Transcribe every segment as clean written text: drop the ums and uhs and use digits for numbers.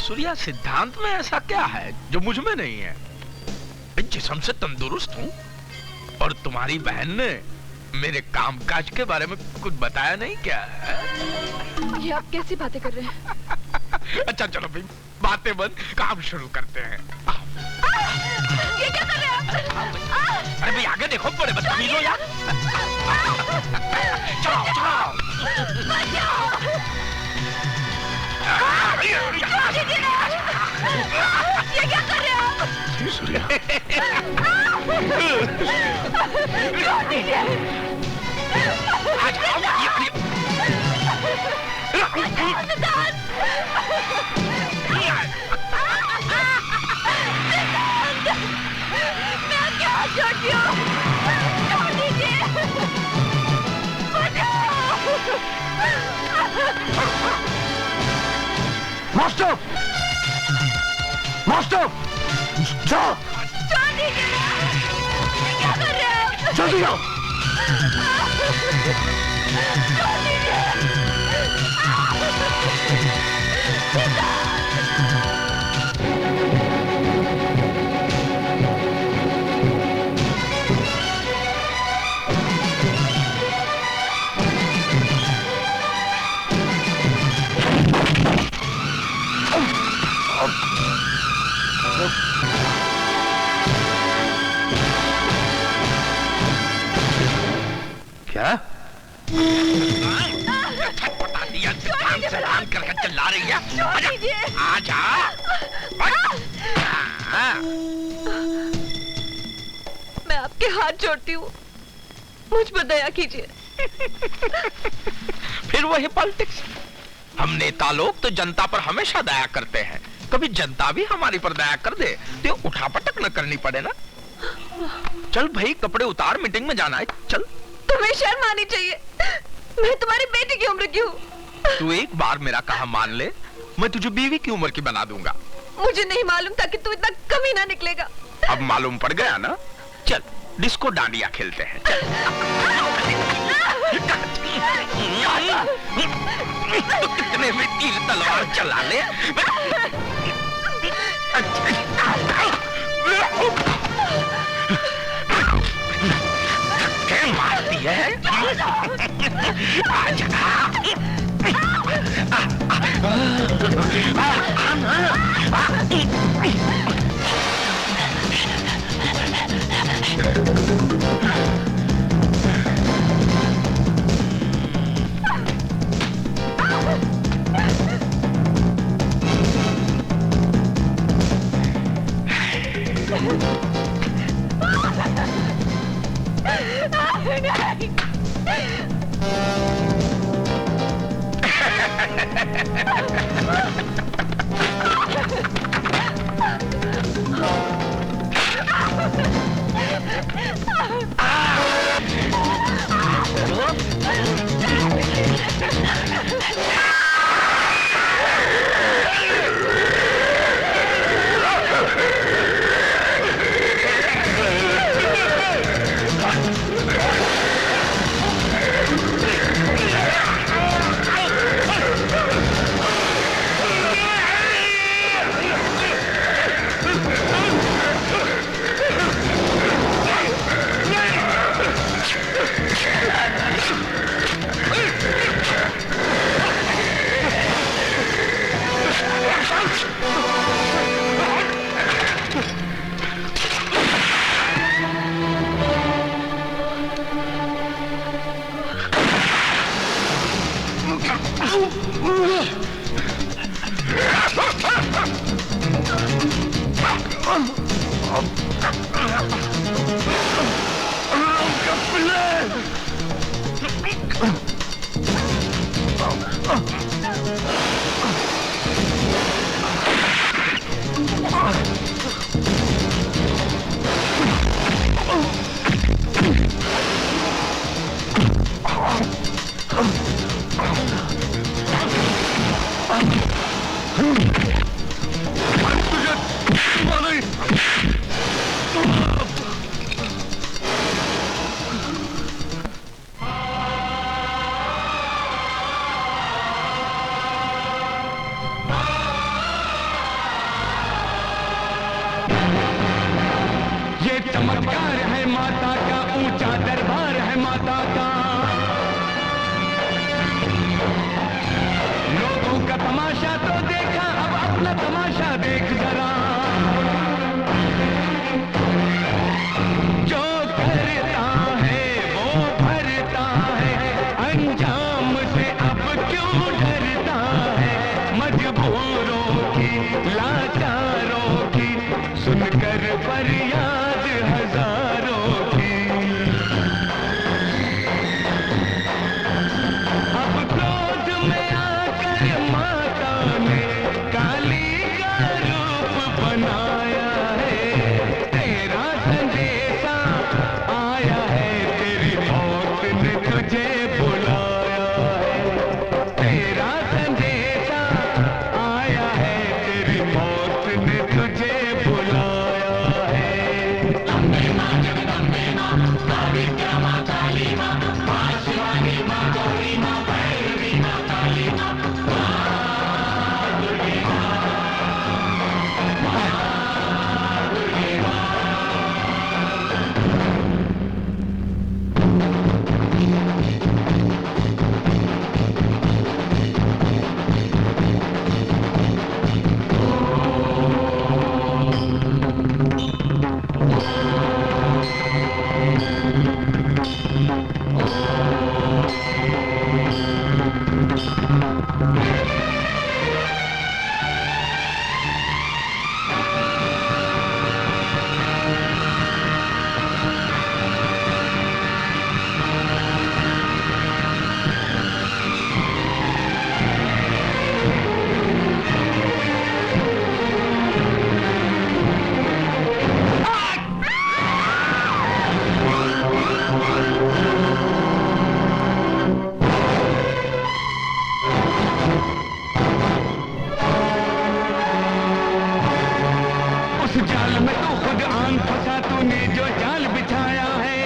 सूर्या, सिद्धांत में ऐसा क्या है जो मुझ में नहीं है? जिस्म से तंदुरुस्त हूँ और तुम्हारी बहन ने मेरे कामकाज के बारे में कुछ बताया नहीं क्या? ये आप कैसी बातें कर रहे हैं? अच्छा चलो भाई, बातें बंद, काम शुरू करते हैं। ये क्या कर रहे हैं आप? अरे भाई आगे देखो, बड़े बदतमीज हो यार। चलो चलो। ये क्या कर रहे हैं आप? सूर्या। मैं क्या छोटी हूँ? छोड़ दीजिए। मास्टर! मास्टर! जाओ! छोड़ दीजिए। क्या कर रहे हैं? जल्दी जाओ! छोड़ दीजिए। क्या? बता दिया, सिद्धांत से भान करके चिल्ला रही है। छोड़ दीजिए। आजा। मैं आपके हाथ जोड़ती हूँ, मुझ पर दया कीजिए। फिर वही पॉलिटिक्स। हम नेता लोग तो जनता पर हमेशा दया करते हैं, कभी जनता भी हमारी पर दया कर दे तो उठापटक न करनी पड़े ना। चल भाई, कपड़े उतार, मीटिंग में जाना है, चल। तुम्हें शर्म आनी चाहिए, मैं तुम्हारी बेटी की उम्र की हूँ। तू एक बार मेरा कहा मान ले, मैं तुझे बीवी की उम्र की बना दूंगा। मुझे नहीं मालूम था कि तू इतना कमी ना निकलेगा। अब मालूम पड़ गया ना? चल डिस्को डांडिया खेलते हैं। तो कितने में तीर तलवार चला ले। क्या मारती है? ये चमत्कार है माता का, ऊंचा दरबार है माता का। लोगों का तमाशा तो देखा, अब अपना तमाशा देख जरा। जो करता है वो भरता है, अंजाम से अब क्यों डरता है। मजबूरों की, लाचारों की, सुनकर फरियाद हजारों की। अब क्रोध में आकर माता ने काली का रूप बनाया है। तेरा संदेशा आया है, तेरी मौत ने तुझे बुलाया है। तेरा संदेशा आया है, तेरी मौत ने तुझे बुलाया है। अम्बे माँ जगदम्बे माँ, कालिका माँ, काली माँ, माँ शिवानी माँ, गौरी माँ, भैरवी माँ, काली माँ, माँ दुर्गे माँ, माँ दुर्गे माँ। उस जाल में तो खुद आन फंसा, तूने जो जाल बिछाया है।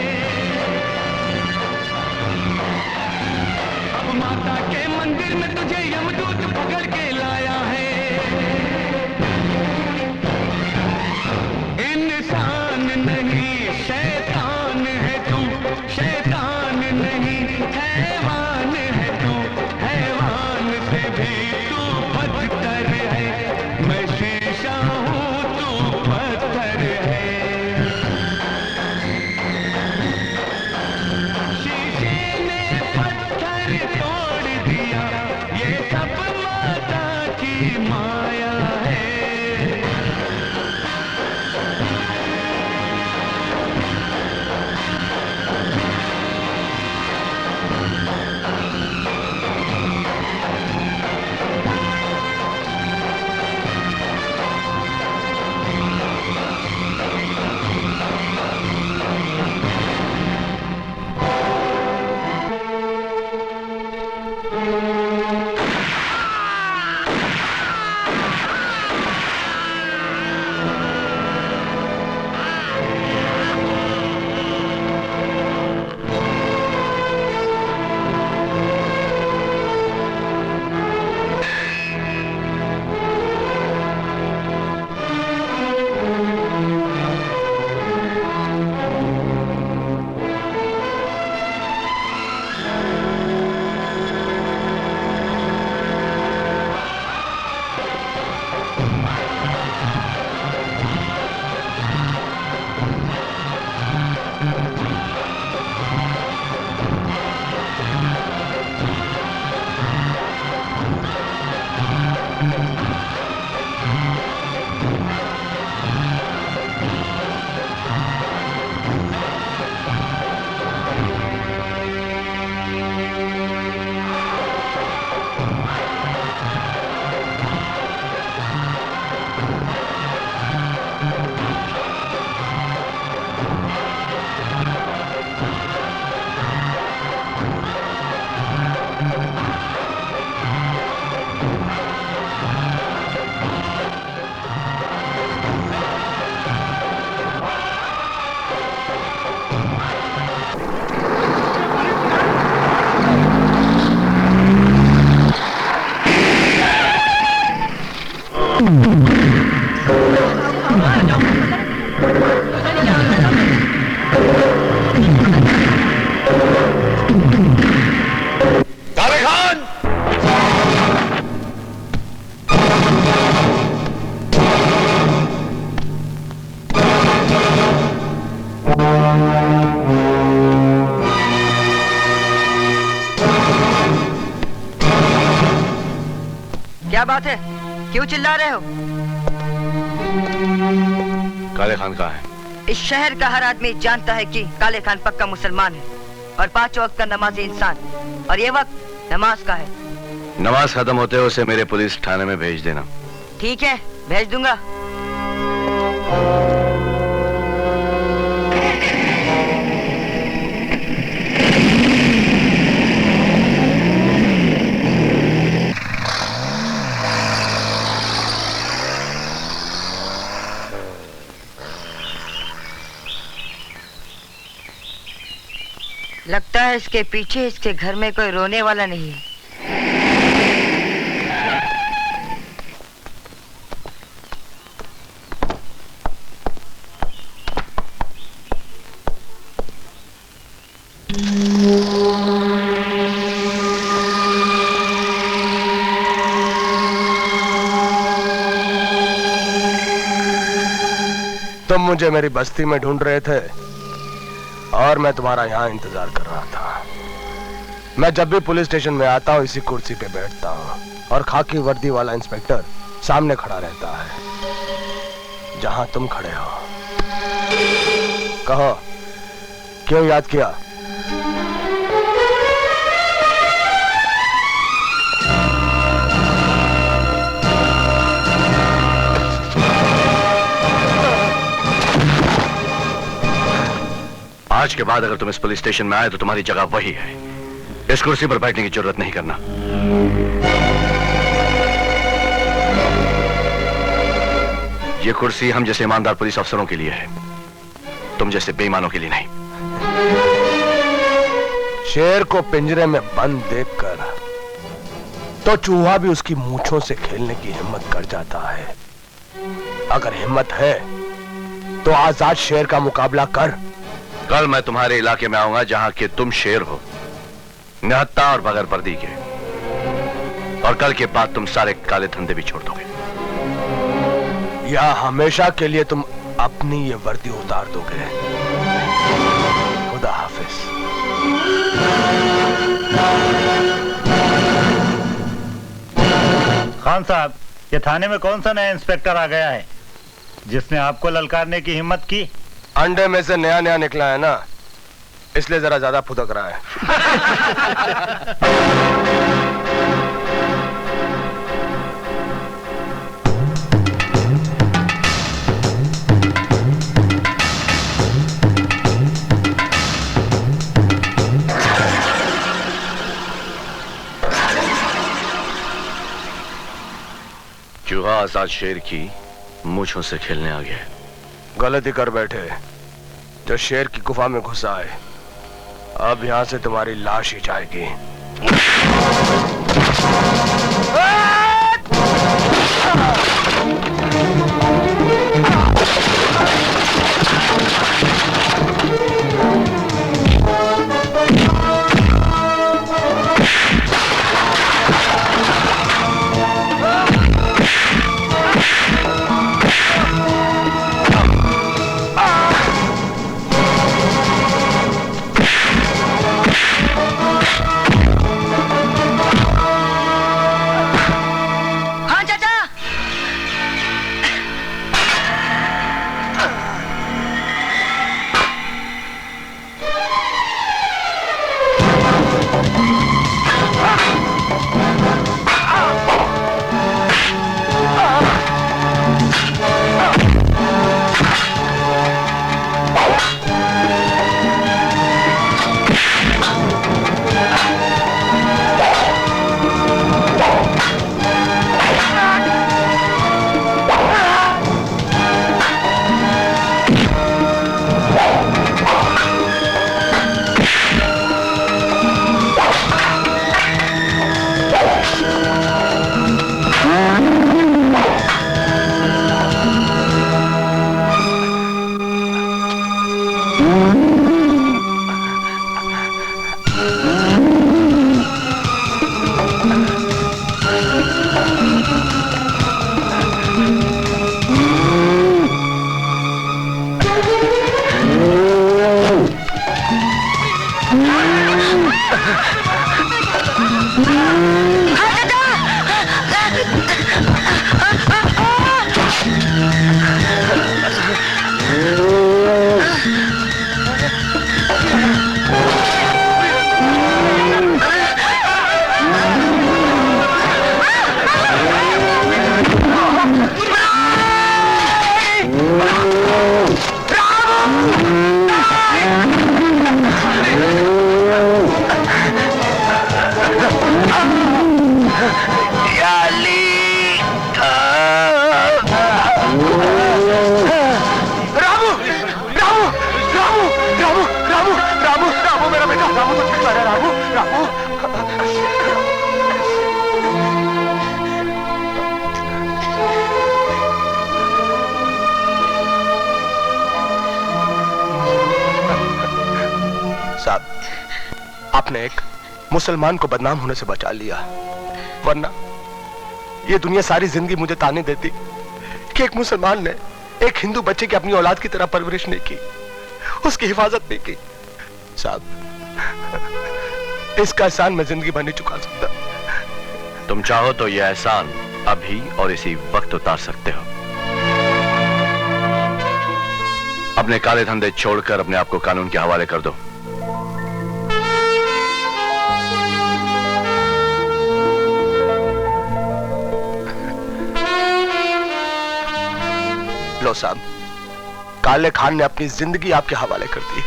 अब माता के मंदिर में तुझे यमदूत पकड़ के लाया है। इंसान नहीं शैतान है तू, शैतान नहीं हैवान है तू, हैवान से भी तू बदतर है। मैं शीशा हूँ तू पत्थर है। शीशे ने पत्थर तोड़ दिया, ये सब माता क्या बात है? क्यों चिल्ला रहे हो? काले खान कहाँ है? इस शहर का हर आदमी जानता है कि काले खान पक्का मुसलमान है और 5 वक्त का नमाजी इंसान, और ये वक्त नमाज का है। नमाज खत्म होते हुए उसे मेरे पुलिस थाने में भेज देना। ठीक है, भेज दूंगा। लगता है इसके पीछे इसके घर में कोई रोने वाला नहीं है। तुम मुझे मेरी बस्ती में ढूंढ रहे थे और मैं तुम्हारा यहाँ इंतजार कर रहा था। मैं जब भी पुलिस स्टेशन में आता हूँ इसी कुर्सी पे बैठता हूँ और खाकी वर्दी वाला इंस्पेक्टर सामने खड़ा रहता है जहां तुम खड़े हो। कहो, क्यों याद किया? आज के बाद अगर तुम इस पुलिस स्टेशन में आए तो तुम्हारी जगह वही है। इस कुर्सी पर बैठने की जरूरत नहीं करना। ये कुर्सी हम जैसे ईमानदार पुलिस अफसरों के लिए है, तुम जैसे बेईमानों के लिए नहीं। शेर को पिंजरे में बंद देखकर तो चूहा भी उसकी मूंछों से खेलने की हिम्मत कर जाता है। अगर हिम्मत है तो आजाद शेर का मुकाबला कर। कल मैं तुम्हारे इलाके में आऊंगा जहां के तुम शेर हो, निहत्था और बगैर पर्दी के, और कल के बाद तुम सारे काले धंधे भी छोड़ दोगे। या हमेशा के लिए तुम अपनी ये वर्दी उतार दोगे। खुदा हाफिज। खान साहब, ये थाने में कौन सा नया इंस्पेक्टर आ गया है जिसने आपको ललकारने की हिम्मत की? अंडे में से नया नया निकला है ना, इसलिए जरा ज्यादा फुदक रहा है। चूहा आजाद शेर की मूंछों से खेलने आ गया। गलती कर बैठे। जो शेर की गुफा में घुसा है, अब यहां से तुम्हारी लाश ही जाएगी। आपने एक मुसलमान को बदनाम होने से बचा लिया, वरना ये दुनिया सारी जिंदगी मुझे ताने देती कि एक मुसलमान ने एक हिंदू बच्चे की अपनी औलाद की तरह परवरिश नहीं की, उसकी हिफाजत नहीं की। साहब, इसका एहसान मैं जिंदगी भर नहीं चुका सकता। तुम चाहो तो यह एहसान अभी और इसी वक्त उतार सकते हो। अपने काले धंधे छोड़कर अपने आप को कानून के हवाले कर दो। लो साहब, काले खान ने अपनी जिंदगी आपके हवाले कर दी।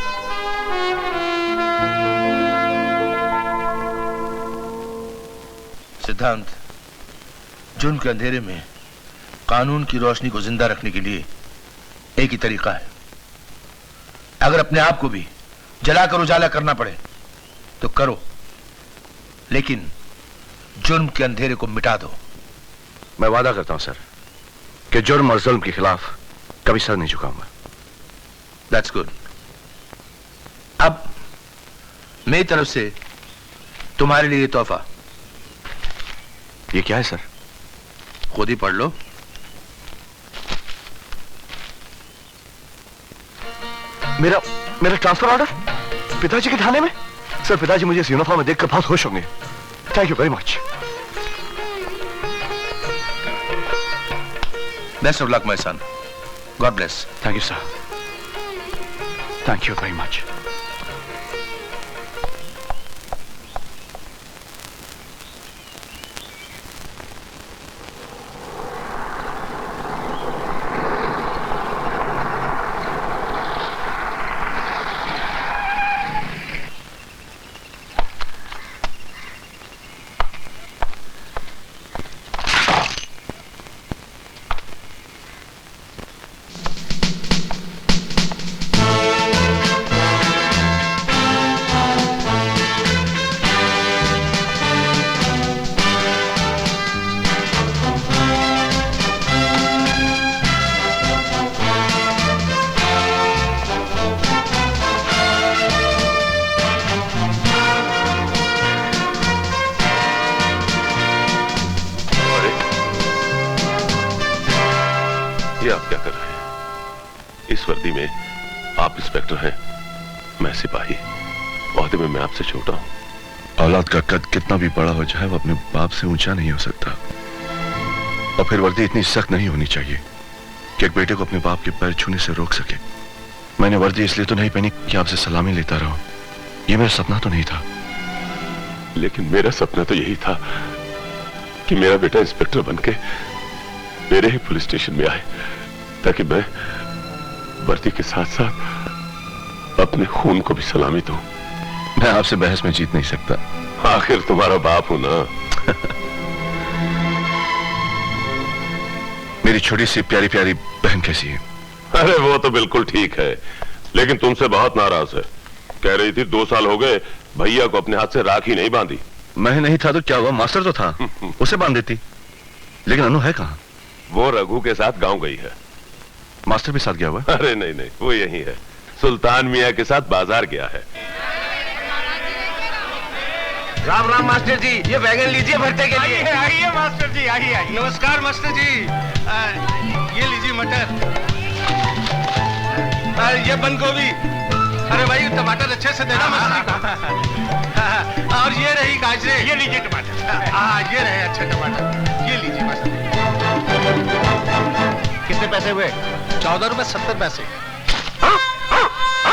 सिद्धांत, जुर्म के अंधेरे में कानून की रोशनी को जिंदा रखने के लिए एक ही तरीका है। अगर अपने आप को भी जलाकर उजाला करना पड़े तो करो, लेकिन जुर्म के अंधेरे को मिटा दो। मैं वादा करता हूं सर कि जुर्म और जुल्म के खिलाफ कभी सर नहीं झुकाऊंगा। That's good. अब मेरी तरफ से तुम्हारे लिए तोहफा। ये क्या है सर? खुद ही पढ़ लो। मेरा ट्रांसफर ऑर्डर पिताजी के थाने में। सर, पिताजी मुझे इस यूनिफॉर्म में देखकर बहुत खुश होंगे। Thank you very much. Best of luck my son. God bless. Thank you sir. Thank you very much. ये आप क्या कर रहे हैं? इस वर्दी में आप इंस्पेक्टर हैं, मैं सिपाही। ओहदे में मैं आपसे छोटा हूं। औलाद का कद कितना भी बड़ा हो जाए, वो अपने बाप से ऊंचा नहीं हो सकता। और फिर वर्दी इतनी सख्त नहीं होनी चाहिए कि एक बेटे को अपने बाप के पैर छूने से रोक सके। मैंने वर्दी इसलिए तो नहीं पहनी कि आपसे सलामी लेता रहूं। ये मेरा सपना तो नहीं था। लेकिन मेरा सपना तो यही था कि मेरा बेटा इंस्पेक्टर बनके मेरे ही पुलिस स्टेशन में आए, ताकि मैं वर्दी के साथ साथ अपने खून को भी सलामी दूं। मैं आपसे बहस में जीत नहीं सकता। आखिर तुम्हारा बाप हूं ना। मेरी छोटी सी प्यारी प्यारी बहन कैसी है? अरे वो तो बिल्कुल ठीक है, लेकिन तुमसे बहुत नाराज है। कह रही थी 2 साल हो गए भैया को अपने हाथ से राखी नहीं बांधी। मैं नहीं था तो क्या हुआ, मास्टर तो था, उसे बांध देती। लेकिन अनु है कहाँ? वो रघु के साथ गांव गई है। मास्टर भी साथ गया हुआ? अरे नहीं नहीं, वो यही है, सुल्तान मियाँ के साथ बाजार गया है। राम राम मास्टर जी, ये बैगन लीजिए भरते के लिए। आइए मास्टर जी, आइए। नमस्कार मास्टर जी। ये लीजिए मटर, ये बंद गोभी। अरे भाई टमाटर अच्छे से देना मास्टर जी को। और ये रही गाजरे। ये लीजिए टमाटर। ये रहे अच्छे टमाटर, ये लीजिए मास्टर जी। कितने पैसे हुए? 14 रुपए 70 पैसे।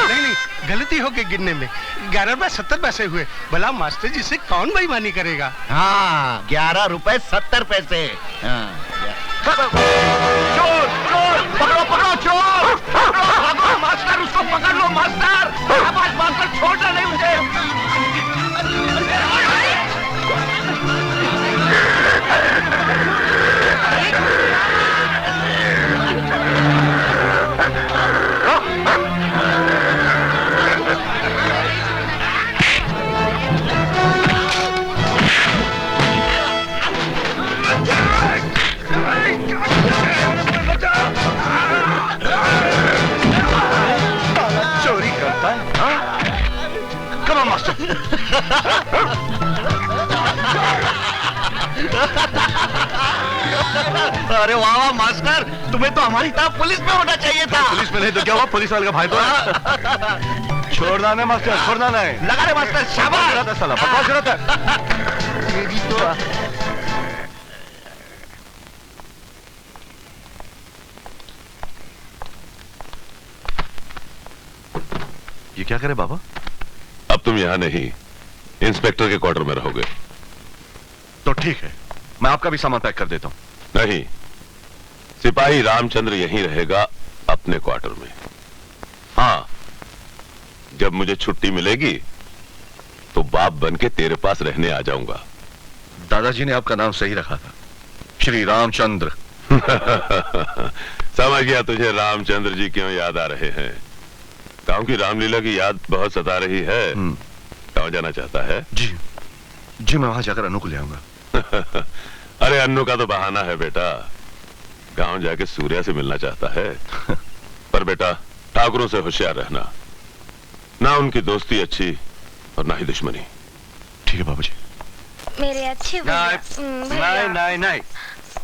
नहीं, गलती हो गई गिनने में। 11 रुपए 70 पैसे हुए। भला मास्टर जी से कौन बेईमानी करेगा? हाँ, 11 रुपए 70 पैसे। चोर चोर, पकड़ो पकड़ो चोर, पकड़ो मास्टर, उसको पकड़ लो मास्टर। आवाज मास्टर, छोड़ना नहीं मुझे। चोरी करता है? हाँ? Come on, master. अरे वाह वाह मास्टर, तुम्हें तो हमारी तरह पुलिस में होना चाहिए था। पुलिस में नहीं तो क्या हुआ, पुलिस वाले का भाई तो है। छोड़ना नहीं मास्टर, छोड़ना नहीं। लगा रे मास्टर, शाबाश। साला बकवास करता है। ये क्या करे बाबा? अब तुम यहाँ नहीं, इंस्पेक्टर के क्वार्टर में रहोगे। तो ठीक है, मैं आपका भी सामान पैक कर देता हूँ। नहीं, सिपाही रामचंद्र यहीं रहेगा अपने क्वार्टर में। हाँ, जब मुझे छुट्टी मिलेगी तो बाप बन के तेरे पास रहने आ जाऊंगा। दादाजी ने आपका नाम सही रखा था, श्री रामचंद्र। समझ गया तुझे रामचंद्र जी क्यों याद आ रहे हैं। गांव की रामलीला की याद बहुत सता रही है। गांव जाना चाहता है? जी जी, मैं वहां जाकर अनु को ले आऊंगा। अरे अन्नू का तो बहाना है बेटा, गांव जाके सूर्या से मिलना चाहता है। पर बेटा, ठाकुरों से होशियार रहना, ना उनकी दोस्ती अच्छी और ना ही दुश्मनी। ठीक है बाबूजी। मेरे अच्छे नहीं नहीं नहीं,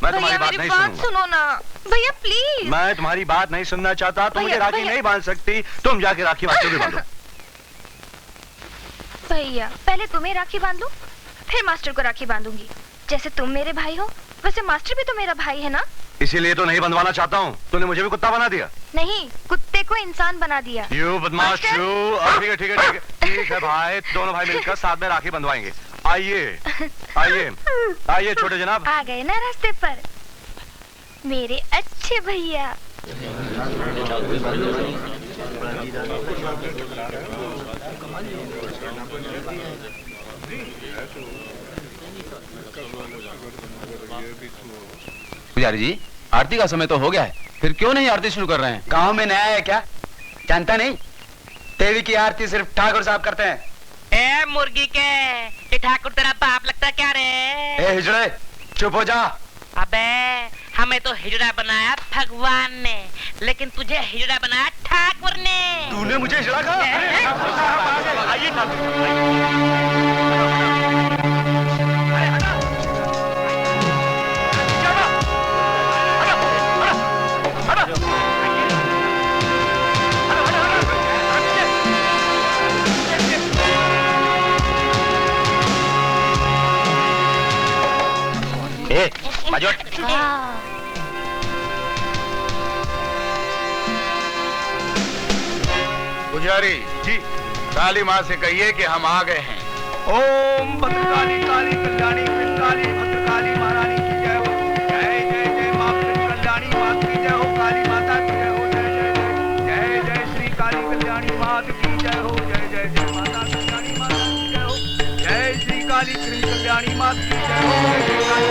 मैं तुम्हारी बात नहीं सुनूंगा। सुनो ना भैया प्लीज। मैं तुम्हारी बात नहीं सुनना चाहता। तुम मुझे भैया, राखी भैया। नहीं बांध सकती, तुम जाके राखी मास्टर भी बांधो। भैया पहले तुम्हें राखी बांध लूं, फिर मास्टर को राखी बांधूंगी। जैसे तुम मेरे भाई हो वैसे मास्टर भी तो मेरा भाई है ना। इसीलिए तो नहीं बंधवाना चाहता हूँ। तूने मुझे भी कुत्ता बना दिया। नहीं, कुत्ते को इंसान बना दिया। यू बदमाश मास्टर? यू। ठीक है ठीक है ठीक है ठीक है भाई, दोनों भाई मिलकर साथ में राखी बंधवाएंगे। आइए आइए आइए छोटे जनाब। आ गए ना रास्ते पर मेरे अच्छे भैया। पुजारी जी, आरती का समय तो हो गया है, फिर क्यों नहीं आरती शुरू कर रहे हैं? गांव में नया है क्या, जानता नहीं? देवी की आरती सिर्फ ठाकुर साहब करते हैं। ए मुर्गी के, ये ठाकुर तेरा बाप लगता क्या रे? ए हिजड़े, चुप हो जा। अबे हमें तो हिजड़ा बनाया भगवान ने, लेकिन तुझे हिजड़ा बनाया ठाकुर ने। तूने मुझे हिजड़ा कहा? आइए पुजारी जी, काली माँ से कहिए कि हम आ गए हैं। ओम भद्रकाली काली कल्याणी काली भद्रकाली महारानी की जय हो। जय जय जय माँ कल्याणी माँ की जय हो। काली माता की जय हो। जय जय जय जय जय श्री काली कल्याणी माँ की जय हो। जय जय जय माता कल्याणी माँ की जय हो। जय श्री काली कल्याणी माँ की जय हो। जय श्री काली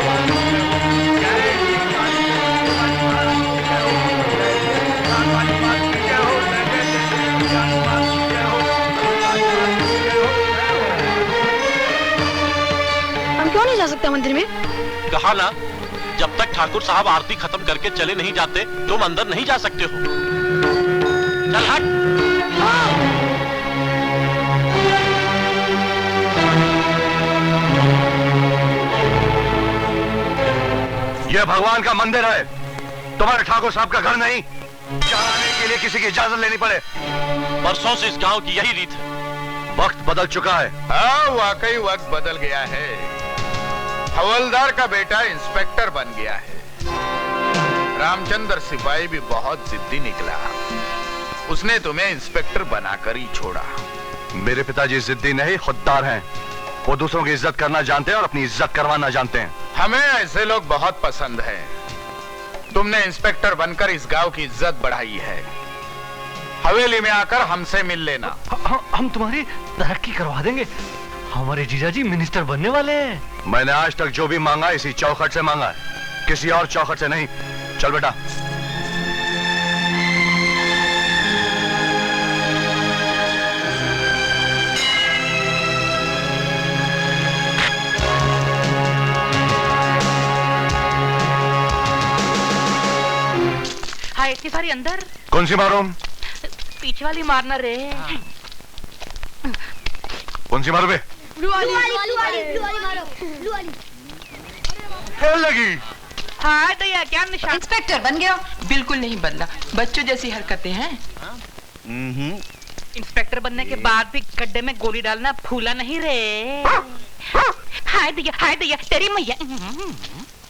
महारानी की जय हो। जय काली माँ की जय हो। जय जय जय कल्याणी माँ की जय हो। हम क्यों नहीं जा सकते मंदिर में? कहा ना, जब तक ठाकुर साहब आरती खत्म करके चले नहीं जाते तुम अंदर नहीं जा सकते हो। चल हट। यह भगवान का मंदिर है, तुम्हारे ठाकुर साहब का घर नहीं। जहाँ आने के लिए किसी की इजाजत लेनी पड़े। बरसों से इस गांव की यही रीत है। वक्त बदल चुका है। हाँ, वाकई वक्त बदल गया है। हवलदार का बेटा इंस्पेक्टर बन गया है। रामचंद्र सिपाही भी बहुत जिद्दी निकला, उसने तुम्हें इंस्पेक्टर बनाकर ही छोड़ा। मेरे पिताजी जिद्दी नहीं, खुददार हैं। वो दूसरों की इज्जत करना जानते हैं और अपनी इज्जत करवाना जानते हैं। हमें ऐसे लोग बहुत पसंद हैं। तुमने इंस्पेक्टर बनकर इस गांव की इज्जत बढ़ाई है। हवेली में आकर हमसे मिल लेना। हम तुम्हारी तरक्की करवा देंगे। हमारे जीजाजी मिनिस्टर बनने वाले हैं। मैंने आज तक जो भी मांगा इसी चौखट से मांगा है, किसी और चौखट से नहीं। चल बेटा। हाँ, इतनी सारी अंदर। कौन सी मारूं? पीछे वाली मारना रे। कौन सी मारू बे? ब्लू वाली मारो, ब्लू वाली। खेल लगी। हाँ दैया, क्या निशान? इंस्पेक्टर बन गया? बिल्कुल नहीं बदला, बच्चों जैसी हरकतें हैं। इंस्पेक्टर बनने के बाद भी गड्ढे में गोली डालना फूला नहीं रे। हाय दैया, तेरी मैया।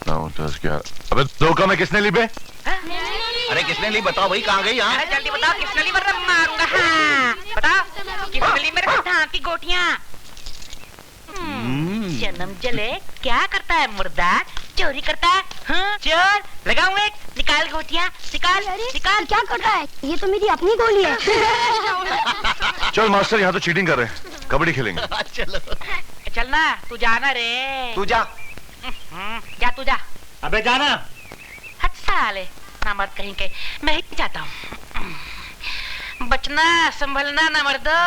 9, 10, 11। अबे धोखा में किसने ली बे? अरे किसने ली बताओ भाई, कहाँ गई? अरे जल्दी बताओ किसने ली, वरना मारूंगा। हाँ बताओ किसने ली मेरे धान की गोटियां? जन्म जले क्या करता है मुर्दा? चोरी करता है। हाँ चोर, लगाऊं एक, निकाल गोटियां, निकाल। क्या कर रहा है? ये तो मेरी अपनी गोली है। चल मास्टर, यहाँ तो चीटिंग कर रहे हैं, कबड्डी खेलेंगे। चलो चलना, तू जाना रे। तू जा। जा तू जा। अबे जाना। हट साले, ना मर्द कहीं के, मैं ही जाता हूँ। बचना, संभलना ना मर्दो।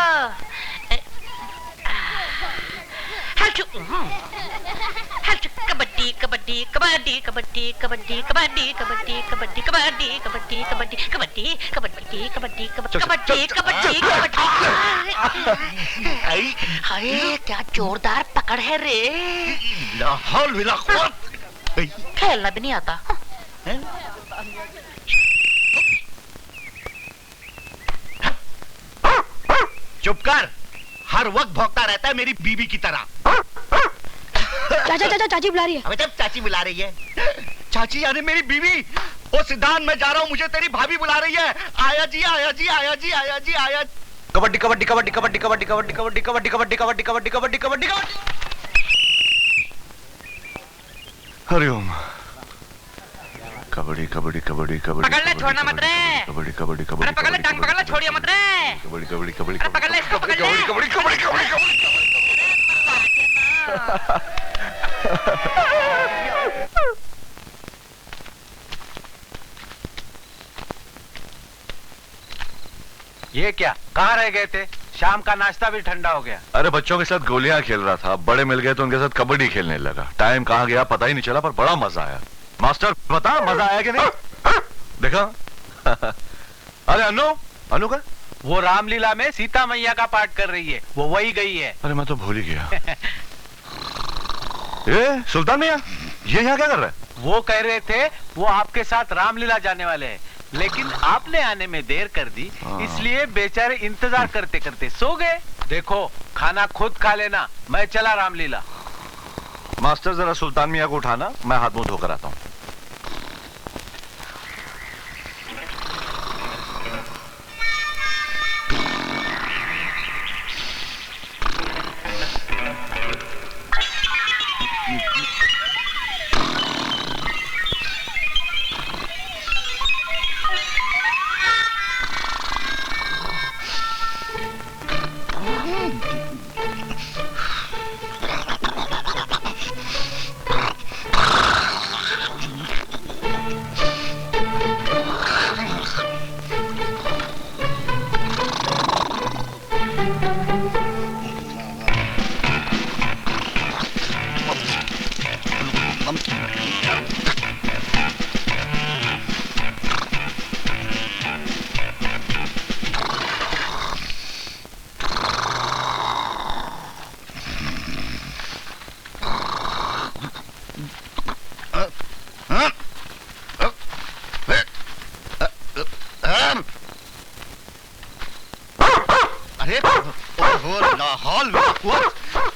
कबड्डी कबड्डी कबड्डी कबड्डी कबड्डी कबड्डी कबड्डी कबड्डी कबड्डी कबड्डी कबड्डी कबड्डी कबड्डी कबड्डी कबड्डी कबड्डी कबड्डी। अरे क्या जोरदार पकड़ है रे। खेलना भी नहीं आता। चुप कर, हर वक्त भौंकता रहता है मेरी बीबी की तरह। चाचा चाची बुला रही है। अबे जब चाची बुला रही है। चाची यानी मेरी बीवी। ओ सिद्धांत, मैं जा रहा हूँ, मुझे तेरी भाभी बुला रही है। आया जी, आया जी, आया जी, आया जी, आया। कबड्डी कबड्डी कबड्डी कबड्डी कबड्डी कबड्डी कबड्डी कबड्डी कबड्डी कबड्डी कबड्डी कबड्डी कबड्डी कबड्डी। हरिओम। कबड्डी कबड्डी कबड्डी कबड्डी। पकड़ ले, छोड़ना मत रे। कबड्डी कबड्डी कबड्डी। अरे पकड़ ले, टांग पकड़ ले, छोड़िए मत रे। कबड्डी कबड्डी कबड्डी। अरे पकड़ ले इसको, पकड़ ले। कबड्डी कबड्डी कबड्डी कबड्डी। ये क्या, कहाँ रह गए थे? शाम का नाश्ता भी ठंडा हो गया। अरे बच्चों के साथ गोलियां खेल रहा था, बड़े मिल गए तो उनके साथ कबड्डी खेलने लगा। टाइम कहाँ गया पता ही नहीं चला, पर बड़ा मजा आया। मास्टर बता, मजा आया कि नहीं? देखा? अरे अनु का? वो रामलीला में सीता मैया का पाठ कर रही है, वो वही गई है। अरे मैं तो भूल ही गया। ये सुल्तान मियां, ये यहाँ क्या कर रहा है? वो कह रहे थे वो आपके साथ रामलीला जाने वाले हैं, लेकिन आपने आने में देर कर दी, इसलिए बेचारे इंतजार करते करते सो गए। देखो, खाना खुद खा लेना, मैं चला रामलीला। मास्टर जरा सुल्तान मियां को उठाना, मैं हाथ मुंह धोकर आता हूँ।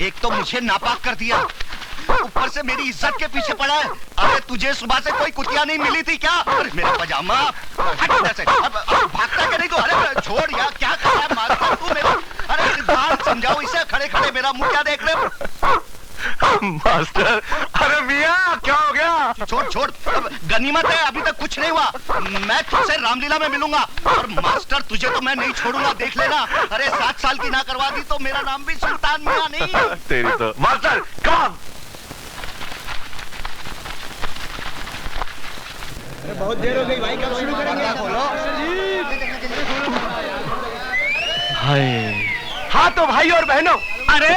एक तो मुझे नापाक कर दिया, ऊपर से मेरी इज्जत के पीछे पड़ा है। अरे तुझे सुबह से कोई कुतिया नहीं मिली थी क्या? अरे मेरा पजामा हट इधर से। अब भागता क्या नहीं तो? अरे छोड़ यार, क्या कर रहा है मास्टर तू मेरा? अरे सिद्धांत समझाओ इसे, खड़े खड़े मेरा मुंह क्या देख रहे? मास्टर, अरे मियां क्या हो गया? छोड़ छोड़, गनीमत है, अभी तक कुछ नहीं हुआ। मैं तुझसे रामलीला में मिलूंगा, और मास्टर तुझे तो मैं नहीं छोड़ूंगा, देख लेना। अरे 7 साल की ना करवा दी तो मेरा नाम भी सुल्तान मियां नहीं। तेरी तो मास्टर कम। बहुत देर हो गई भाई, कब शुरू करेंगे? हाय। हाँ तो भाई और बहनों, अरे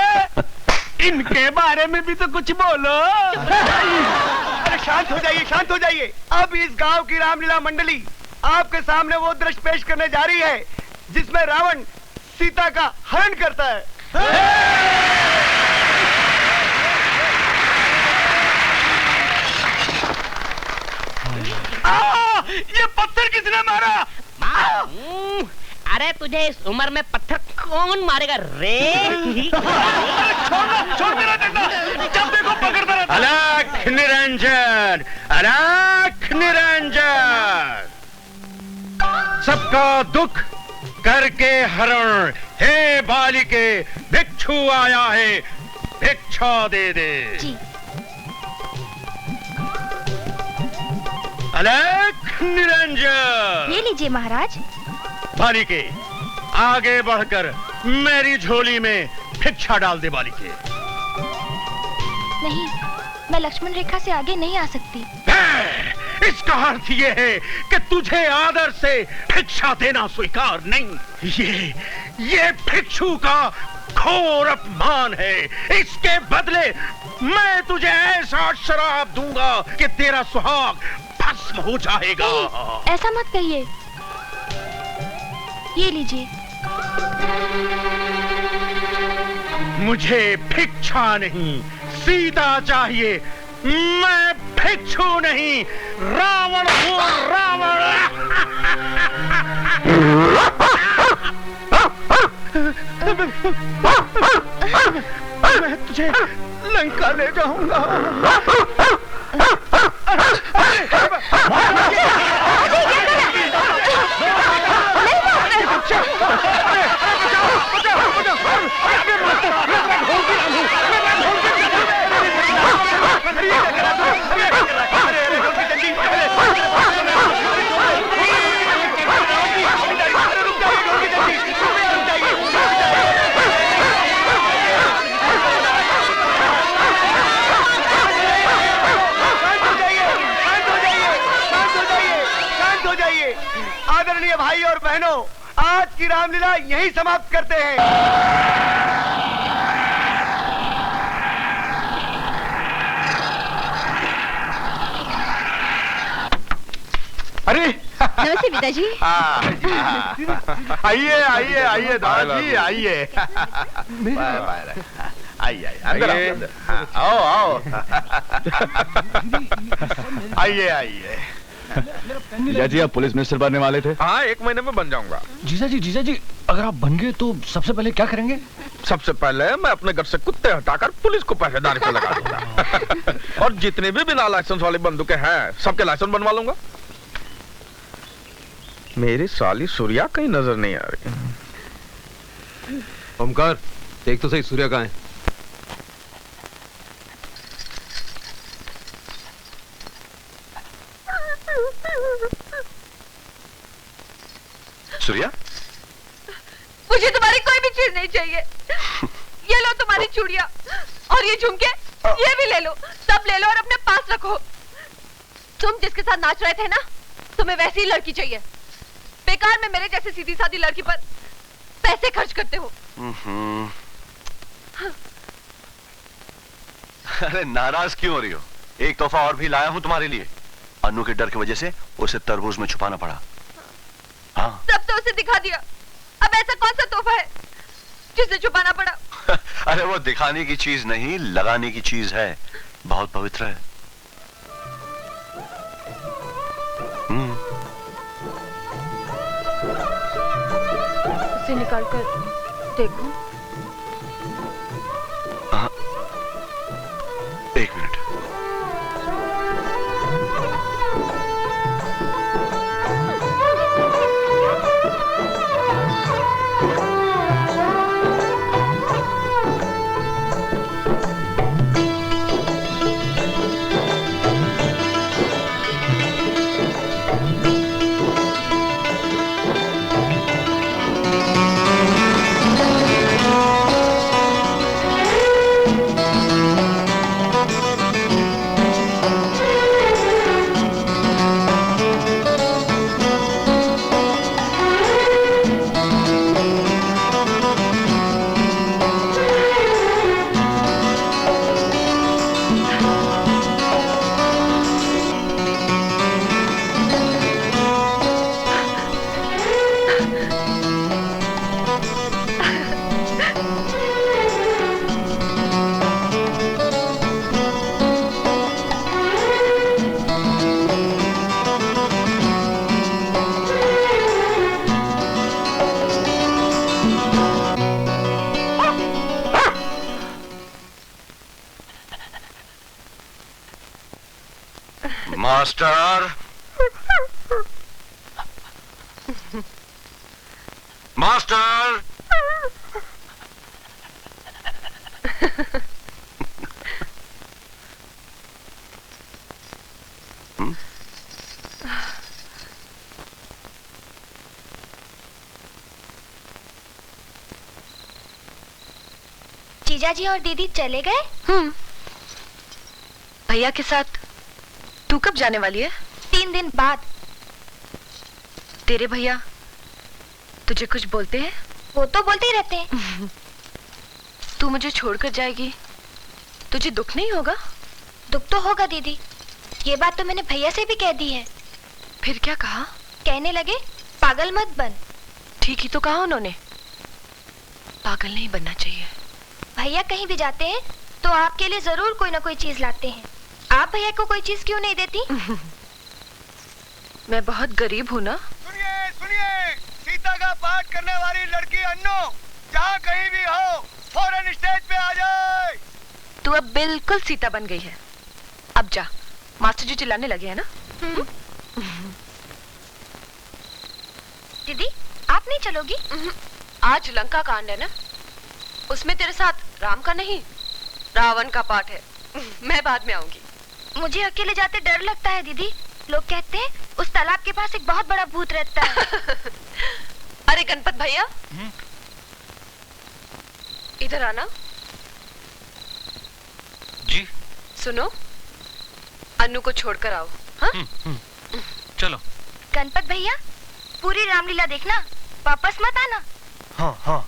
इनके बारे में भी तो कुछ बोलो। अरे शांत हो जाइए, शांत हो जाइए। अब इस गांव की रामलीला मंडली आपके सामने वो दृश्य पेश करने जा रही है जिसमें रावण सीता का हरण करता है। ये पत्थर किसने मारा? अरे तुझे इस उम्र में पत्थर कौन मारेगा रे? छोड़ मेरा डंडा, जब देखो पकड़ता रहता। अलख निरंजन, अलख निरंजन, सबका दुख करके हरण। हे बालिके, भिक्षु आया है, भिक्षा दे दे। जी। अलख निरंजन, ये लीजिए महाराज। बालिके, आगे बढ़कर मेरी झोली में भिक्षा डाल दे। बालिके, नहीं, मैं लक्ष्मण रेखा से आगे नहीं आ सकती। इसका अर्थ ये है कि तुझे आदर से भिक्षा देना स्वीकार नहीं। ये भिक्षु का घोर अपमान है। इसके बदले मैं तुझे ऐसा शराब दूंगा कि तेरा सुहाग भस्म हो जाएगा। ऐसा मत कहिए। ये लीजिए। मुझे भिक्षा नहीं, सीता चाहिए। मैं भिक्षु नहीं, रावण हूँ, रावण। मैं तुझे लंका ले जाऊंगा। आदरणीय भाई और बहनों, आज की रामलीला यहीं समाप्त करते हैं। अरे नमस्ते पिताजी। आइए आइए आइए दादाजी, आइए। आइए अंदर आओ आओ। आइए आइए। जीजा जी, आप पुलिस मिनिस्टर बनने वाले थे? हाँ, 1 महीने में बन जाऊंगा। जीजा जी, अगर आप बन गए तो सबसे पहले क्या करेंगे? सबसे पहले मैं अपने घर से कुत्ते हटाकर पुलिस को पहरेदारी पे लगा दूंगा। और जितने भी बिना लाइसेंस वाली बंदूकें हैं, सबके लाइसेंस बनवा लूंगा। मेरी साली सूर्या कहीं नजर नहीं आ रही। ओमकार, देख तो सही सूर्या कहाँ है? सूर्या, मुझे तुम्हारी कोई भी चीज नहीं चाहिए। ये लो तुम्हारी चूड़ियां और ये झुमके, ये भी ले लो, सब ले लो और अपने पास रखो। तुम जिसके साथ नाच रहे थे ना, तुम्हें वैसी ही लड़की चाहिए। बेकार में मेरे जैसे सीधी सादी लड़की पर पैसे खर्च करते हो। अरे नाराज क्यों हो रही हो? एक तोहफा और भी लाया हूं तुम्हारे लिए। अन्नू के डर की वजह से उसे तरबूज में छुपाना पड़ा। हाँ। सब तो उसे दिखा दिया, अब ऐसा कौन सा तोहफा है जिसे छुपाना पड़ा? अरे वो दिखाने की चीज नहीं, लगाने की चीज है। बहुत पवित्र है। उसे निकाल कर देखो। हाँ। 1 मिनट। मास्टर, मास्टर, जीजा जी और दीदी चले गए? भैया के साथ तू कब जाने वाली है? 3 दिन बाद। तेरे भैया तुझे कुछ बोलते हैं? वो तो बोलते ही रहते हैं। तू मुझे छोड़कर जाएगी, तुझे दुख नहीं होगा? दुख तो होगा दीदी, ये बात तो मैंने भैया से भी कह दी है। फिर क्या कहा? कहने लगे पागल मत बन। ठीक ही तो कहा उन्होंने, पागल नहीं बनना चाहिए। भैया कहीं भी जाते हैं तो आपके लिए जरूर कोई ना कोई चीज लाते हैं। आप भैया को कोई चीज क्यों नहीं देती? मैं बहुत गरीब हूँ ना। सुनिए सुनिए, सीता का पाठ करने वाली लड़की अन्नू जहाँ कहीं भी हो फौरन स्टेज पे आ जाए। तू अब बिल्कुल सीता बन गई है। अब जा, मास्टर जी चिल्लाने लगे हैं ना। दीदी आप नहीं चलोगी? आज लंका कांड है ना, उसमें तेरे साथ राम का नहीं रावण का पाठ है। मैं बाद में आऊंगी। मुझे अकेले जाते डर लगता है दीदी। लोग कहते हैं उस तालाब के पास एक बहुत बड़ा भूत रहता है। अरे गणपत भैया, इधर आना। जी। सुनो, अन्नू को छोड़कर आओ। हाँ? चलो। गणपत भैया पूरी रामलीला देखना, वापस मत आना। हाँ हाँ।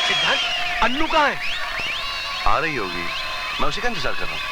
सिद्धार्थ, अन्नू कहाँ है? आ रही होगी, मैं उसी का इंतजार कर रहा हूँ।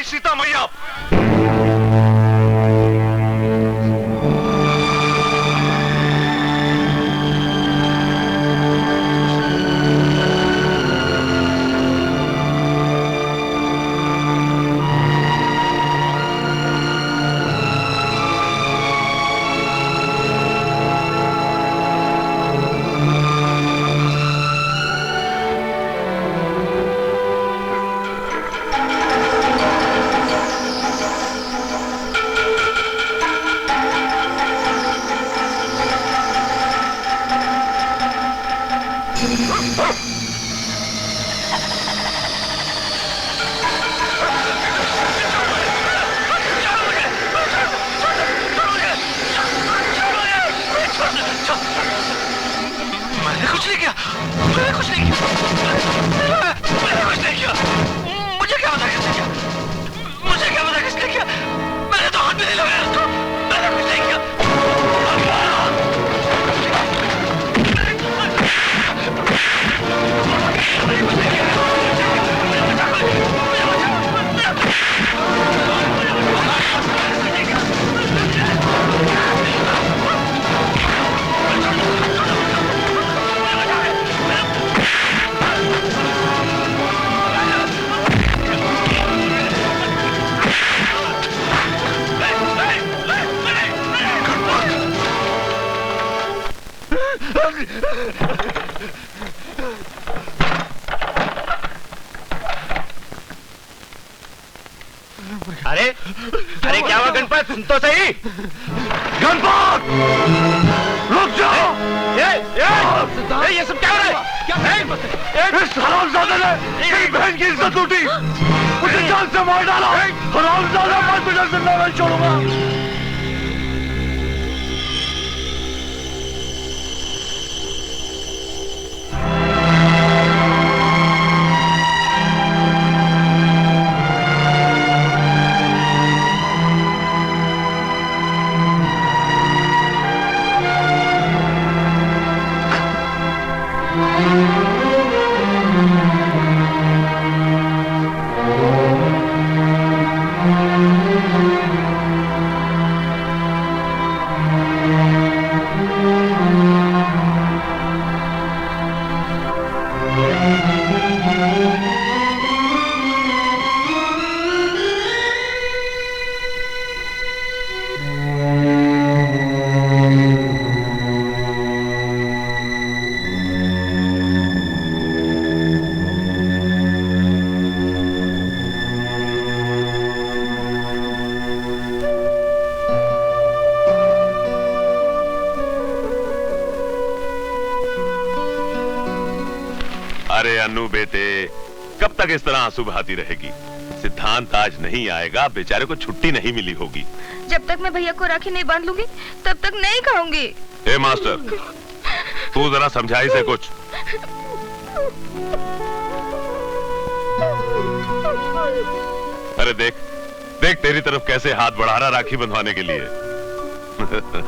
सीता मैया। अरे अरे क्या हुआ गणपत, सुन तो सही। गणपत रुक जाओ। ये सब क्या हो रहा है? इस हरामजादे ने मेरी बहन की इज्जत लूटी, मुझे जान से मार डाला। हरामजादा, मैं तुझे जिंदा नहीं छोड़ूंगा। अरे अन्नू बेटे, कब तक इस तरह आंसू बहाती रहेगी? सिद्धांत आज नहीं आएगा, बेचारे को छुट्टी नहीं मिली होगी। जब तक मैं भैया को राखी नहीं बांध लूंगी तब तक नहीं खाऊंगी। ए मास्टर, तू जरा समझा इसे कुछ। अरे देख देख तेरी तरफ कैसे हाथ बढ़ा रहा राखी बंधवाने के लिए। मास्टर,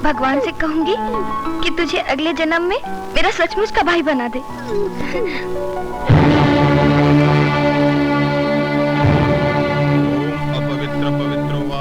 भगवान से कहूंगी कि तुझे अगले जन्म में मेरा सचमुच का भाई बना दे। अपवित्र पवित्रो वा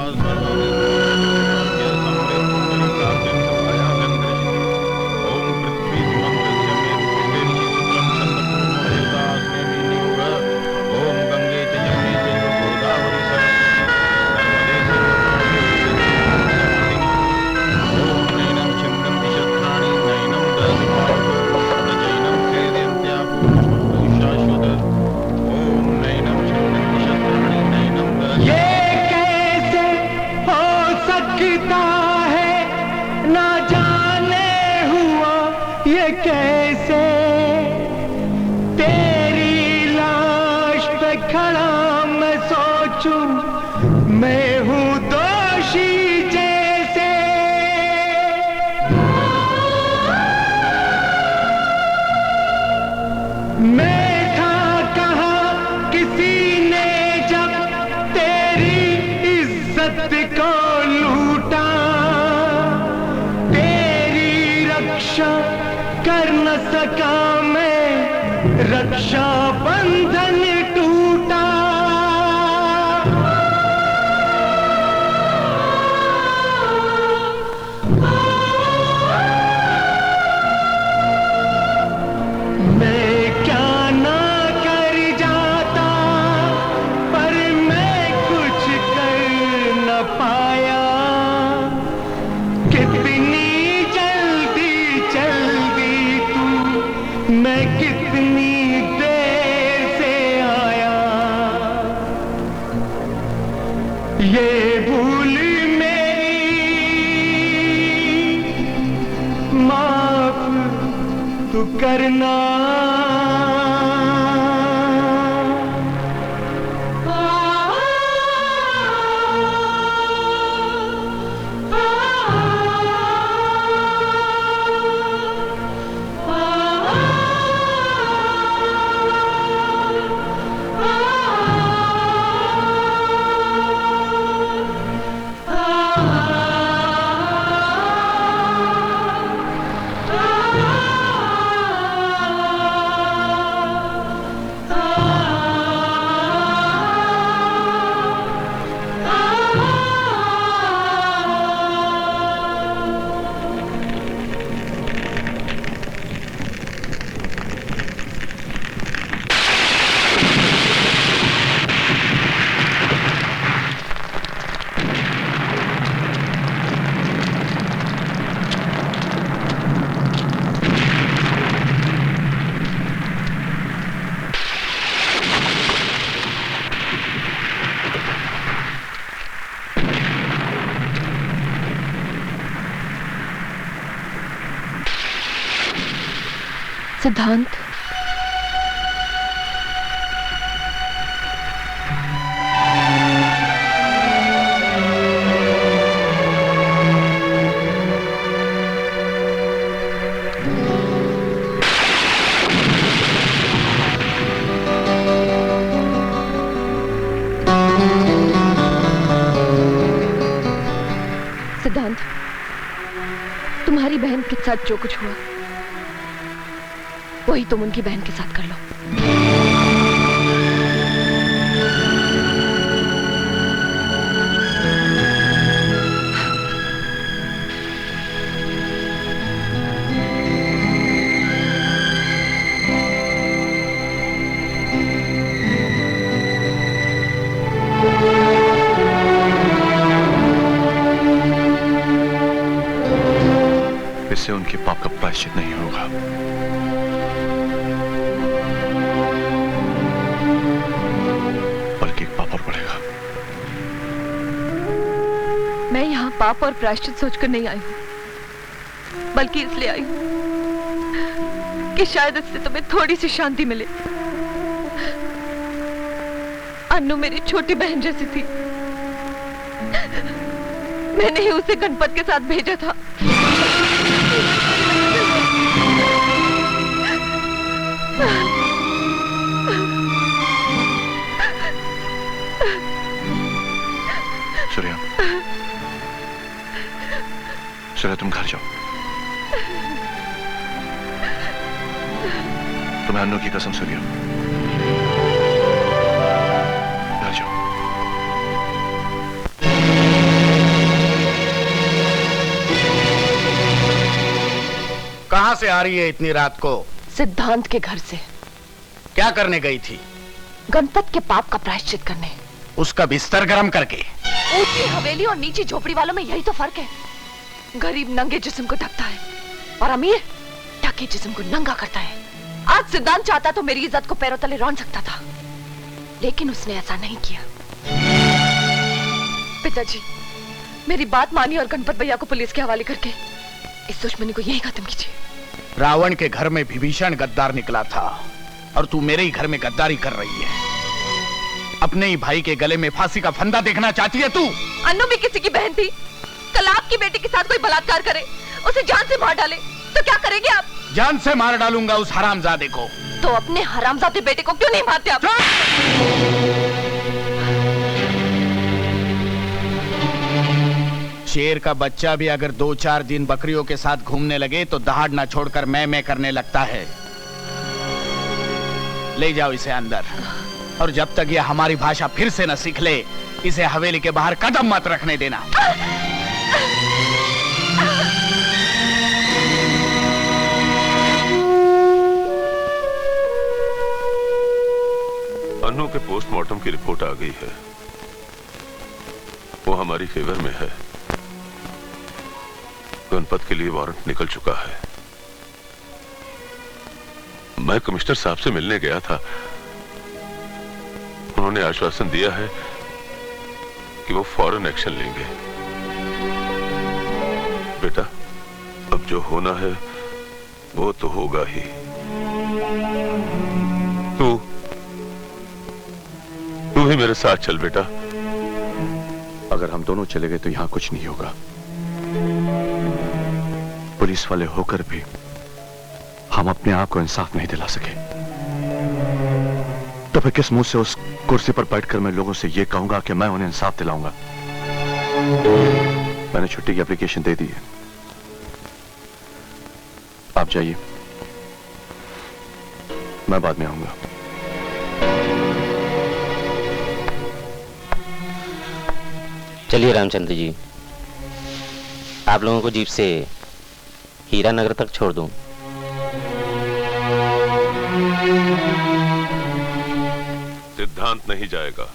कैसे तेरी लाश पे खड़ा मैं सोचूं, मैं हूं दोषी जैसे। मैं था कहाँ किसी ने जब तेरी इज्जत को लूटा, तेरी रक्षा कर न सका मैं, रक्षा बंधन टूटा। मैं क्या ना कर जाता, पर मैं कुछ कर न पाया। कितनी मैं कितनी देर से आया, ये भूल मेरी माफ तू करना। सिद्धांत, सिद्धांत, तुम्हारी बहन के साथ जो कुछ हुआ वही तुम उनकी बहन के साथ कर लो। इससे उनके पाप का प्रायश्चित नहीं होगा। बल्कि एक पाप और बढ़ेगा। मैं यहाँ पाप और प्रायश्चित सोचकर नहीं आई हूँ, बल्कि इसलिए आई हूँ कि शायद इससे तुम्हें थोड़ी सी शांति मिले। अन्नू मेरी छोटी बहन जैसी थी। मैंने ही उसे गणपत के साथ भेजा था। सूर्या, सूर्या तुम घर जाओ। तुम्हें अन्नू की कसम सूर्या, घर जाओ। कहां से आ रही है इतनी रात को? सिद्धांत के घर से। क्या करने गई थी? गणपत के पाप का प्रायश्चित करने। उसका बिस्तर गर्म करके। ऊंची हवेली और नीची झोपड़ी वालों में यही तो फर्क है। गरीब नंगे जिस्म को ढकता है और अमीर ढके जिस्म को नंगा करता है। आज सिद्धांत चाहता तो मेरी इज्जत को पैरों तले रौंद सकता था, लेकिन उसने ऐसा नहीं किया। पिताजी, मेरी बात मानिए और गणपत भैया को पुलिस के हवाले करके इस दुश्मनी को यही खत्म कीजिए। रावण के घर में विभीषण गद्दार निकला था और तू मेरे ही घर में गद्दारी कर रही है। अपने ही भाई के गले में फांसी का फंदा देखना चाहती है तू? अन्नू भी किसी की बहन थी। कल आपकी बेटी के साथ कोई बलात्कार करे, उसे जान से मार डाले, तो क्या करेंगे आप? जान से मार डालूंगा उस हरामजादे को। तो अपने हरामजादे बेटे को क्यों नहीं मारते आप? शेर का बच्चा भी अगर 2-4 दिन बकरियों के साथ घूमने लगे तो दहाड़ ना छोड़कर मैं करने लगता है। ले जाओ इसे अंदर, और जब तक ये हमारी भाषा फिर से न सीख ले, इसे हवेली के बाहर कदम मत रखने देना। अन्नू के पोस्टमार्टम की रिपोर्ट आ गई है। वो हमारी फेवर में है। गणपत के लिए वारंट निकल चुका है। मैं कमिश्नर साहब से मिलने गया था। उन्होंने आश्वासन दिया है कि वो फौरन एक्शन लेंगे। बेटा, अब जो होना है वो तो होगा ही। तू भी मेरे साथ चल बेटा। अगर हम दोनों चले गए तो यहां कुछ नहीं होगा। पुलिस वाले होकर भी हम अपने आप को इंसाफ नहीं दिला सके, तो फिर किस मुंह से उस कुर्सी पर बैठकर मैं लोगों से यह कहूंगा कि मैं उन्हें इंसाफ दिलाऊंगा? मैंने छुट्टी की एप्लीकेशन दे दी है। आप जाइए, मैं बाद में आऊंगा। चलिए रामचंद्र जी, आप लोगों को जीप से हीरा नगर तक छोड़ दूं। सिद्धांत नहीं जाएगा।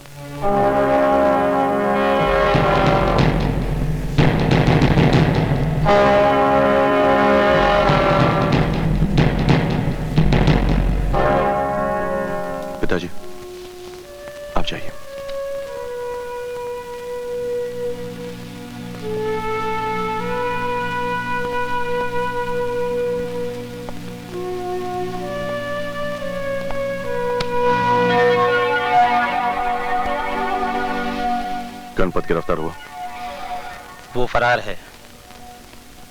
पिताजी, आप जाइए। गणपत गिरफ्तार हुआ? वो फरार है।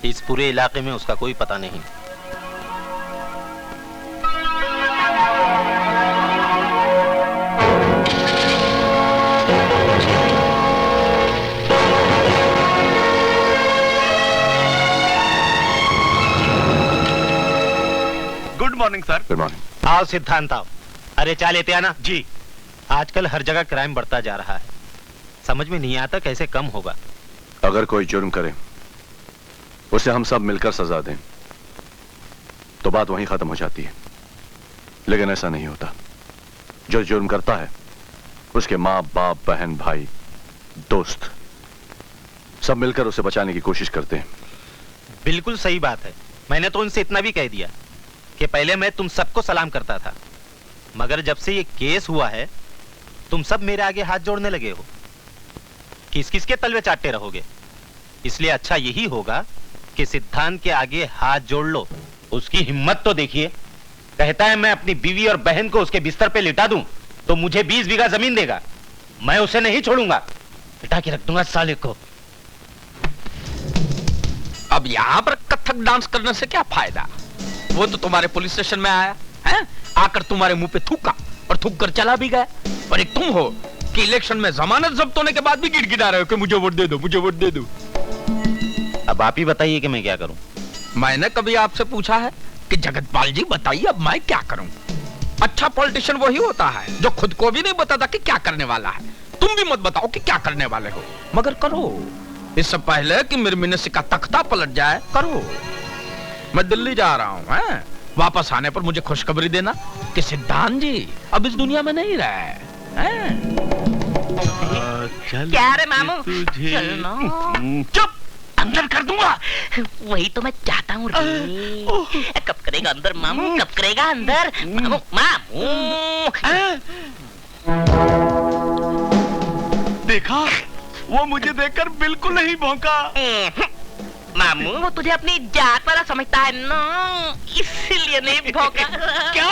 इस पूरे इलाके में उसका कोई पता नहीं। Good morning sir. Good morning. आओ सिद्धांत आओ। अरे चाय लेते आना जी। आजकल हर जगह क्राइम बढ़ता जा रहा है, समझ में नहीं आता कैसे कम होगा। अगर कोई जुर्म करे उसे हम सब मिलकर सजा दें तो बात वहीं खत्म हो जाती है, लेकिन ऐसा नहीं होता। जो जुर्म करता है उसके माँ बाप बहन भाई दोस्त सब मिलकर उसे बचाने की कोशिश करते हैं। बिल्कुल सही बात है। मैंने तो उनसे इतना भी कह दिया कि पहले मैं तुम सबको सलाम करता था, मगर जब से ये केस हुआ है तुम सब मेरे आगे हाथ जोड़ने लगे हो। किस किस के तलवे चाटते रहोगे? इसलिए अच्छा यही होगा कि सिद्धांत के आगे हाथ जोड़ लो। उसकी हिम्मत तो देखिए, कहता है मैं अपनी बीवी और बहन को उसके बिस्तर पे लिटा दूं तो मुझे 20 बीघा जमीन देगा। मैं उसे नहीं छोड़ूंगा, लिटा के रख दूंगा साले को। अब यहाँ पर कथक डांस करने से क्या फायदा? वो तो तुम्हारे पुलिस स्टेशन में आया है, आकर तुम्हारे मुंह पे थूका और थूक कर चला भी गया। और एक तुम हो कि इलेक्शन में जमानत जब्त होने के बाद भी गिड़गिड़ा रहे हो कि मुझे वोट दे दो, मुझे वोट दे दो। अब आप ही बताइए कि मैं क्या करूं। मैंने कभी आपसे पूछा है कि जगतपाल जी बताइए अब मैं क्या करूं? अच्छा पॉलिटिशियन वही होता है जो खुद को भी नहीं बताता कि क्या करने वाला है। तुम भी मत बताओ कि क्या करने वाले हो, मगर करो। इससे पहले कि मिर्मिनसी का तख्ता पलट जाए, करो। मैं दिल्ली जा रहा हूं, हैं? वापस आने पर मुझे खुशखबरी देना कि सिद्धांत जी अब इस दुनिया में नहीं रहे हैं। क्या रे मामू? चलना। चुप, अंदर कर दूंगा। वही तो मैं चाहता हूँ रे। कब करेगा अंदर मामू? कब करेगा अंदर मामू? मामू देखा, वो मुझे देखकर बिल्कुल नहीं भौंका। मामू वो तुझे अपनी जात वाला समझता है ना, इसलिए नहीं भौंका। क्या?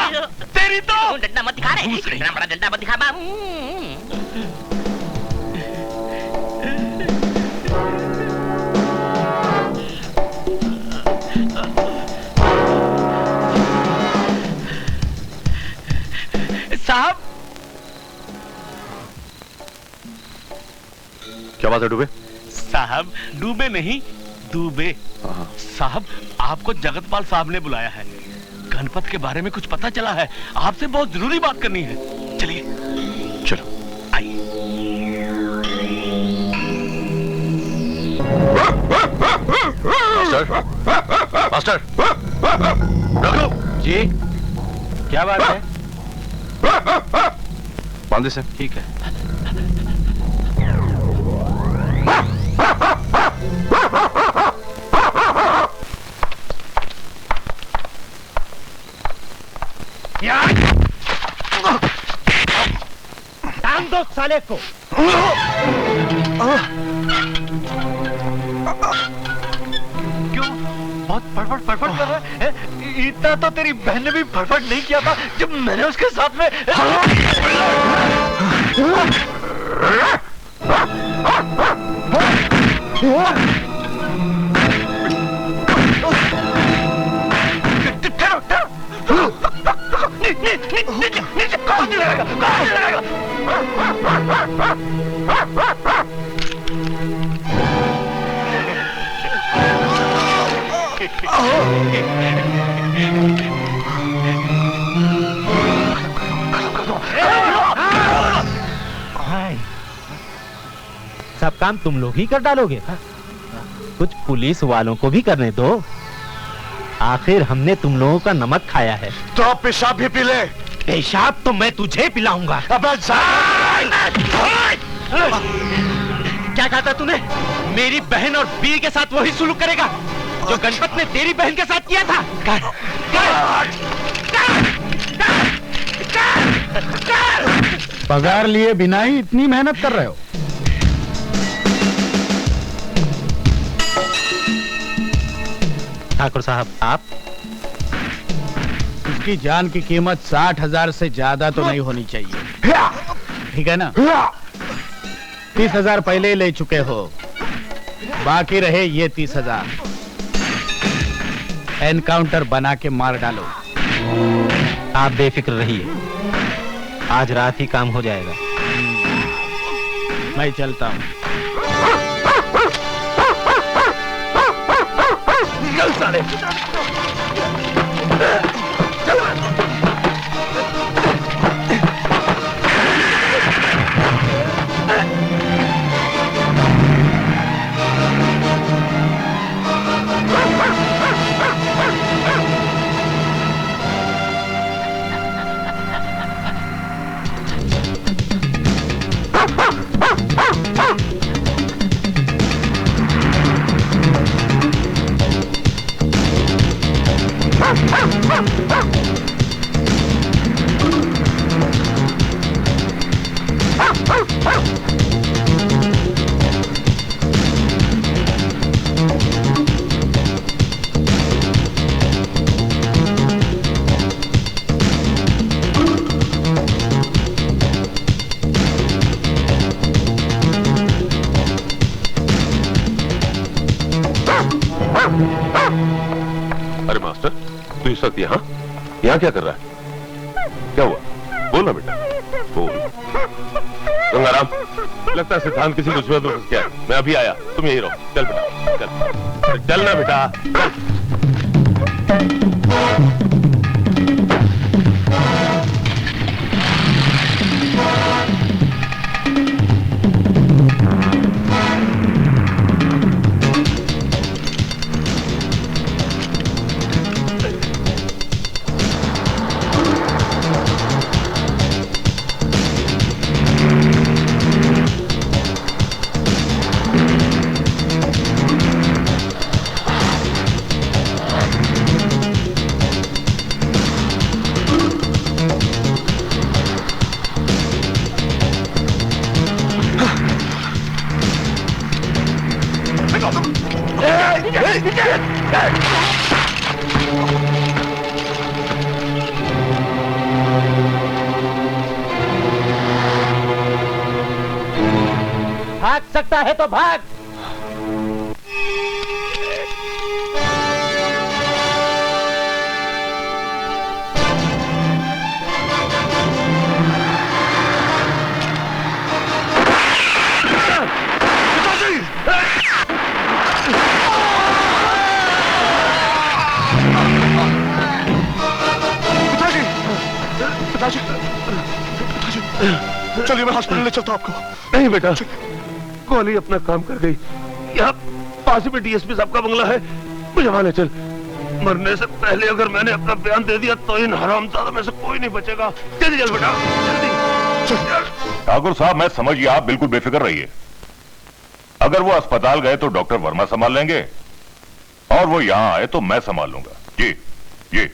तेरी तो डंडा मत दिखा रे, इतना बड़ा डंडा मत दिखा मामू। साहब। क्या बात है डूबे? साहब डूबे नहीं, डूबे। साहब आपको जगतपाल साहब ने बुलाया है। गणपत के बारे में कुछ पता चला है, आपसे बहुत जरूरी बात करनी है। चलिए। चलो आइए। मास्टर, मास्टर, रखो। जी क्या बात है? बांधे से। ठीक है। टांग दो साले को। क्यों? बहुत फटफट फटफट कर रहा है। इतना तो तेरी बहन ने भी फटफट नहीं किया था जब मैंने उसके साथ में। सब काम तुम लोग ही कर डालोगे? कुछ पुलिस वालों को भी करने दो। आखिर हमने तुम लोगों का नमक खाया है। तो आप पेशाब भी पी ले। पेशाब तो मैं तुझे पिलाऊंगा। क्या कहा था तूने? मेरी बहन और बीवी के साथ वही सुलूक करेगा जो गणपत ने तेरी बहन के साथ किया था? पगार लिए बिना ही इतनी मेहनत कर रहे हो? ठाकुर साहब आप? उसकी जान की कीमत 60,000 से ज्यादा तो नहीं होनी चाहिए, ठीक है ना? 30,000 पहले ही ले चुके हो, बाकी रहे ये 30,000। एनकाउंटर बना के मार डालो। आप बेफिक्र रहिए, आज रात ही काम हो जाएगा। मैं चलता हूँ। चल साले। अरे मास्टर, तू इस वक्त यहाँ क्या कर रहा है? क्या हुआ? बोल ना बेटा, बोल। गंगाराम, लगता है सिद्धांत किसी मुसीबत में फंस गया है। मैं अभी आया, तुम यही रहो। चल बेटा, चल चल ना बेटा, चल। भाग सकता है तो भाग। चलिए मैं हॉस्पिटल ले चलता हूं आपको। नहीं बेटा, गोली अपना काम कर गई। यहाँ पास में डीएसपी साहब का बंगला है, मुझे वहां ले चल। मरने से पहले अगर मैंने अपना बयान दे दिया तो इन हरामजादा में से कोई नहीं बचेगा। जल्दी चल बेटा, जल्दी। ठाकुर साहब, मैं समझिए, आप बिल्कुल बेफिक्र रहिए। अगर वो अस्पताल गए तो डॉक्टर वर्मा संभाल लेंगे, और वो यहाँ आए तो मैं संभाल लूंगा। जी जी,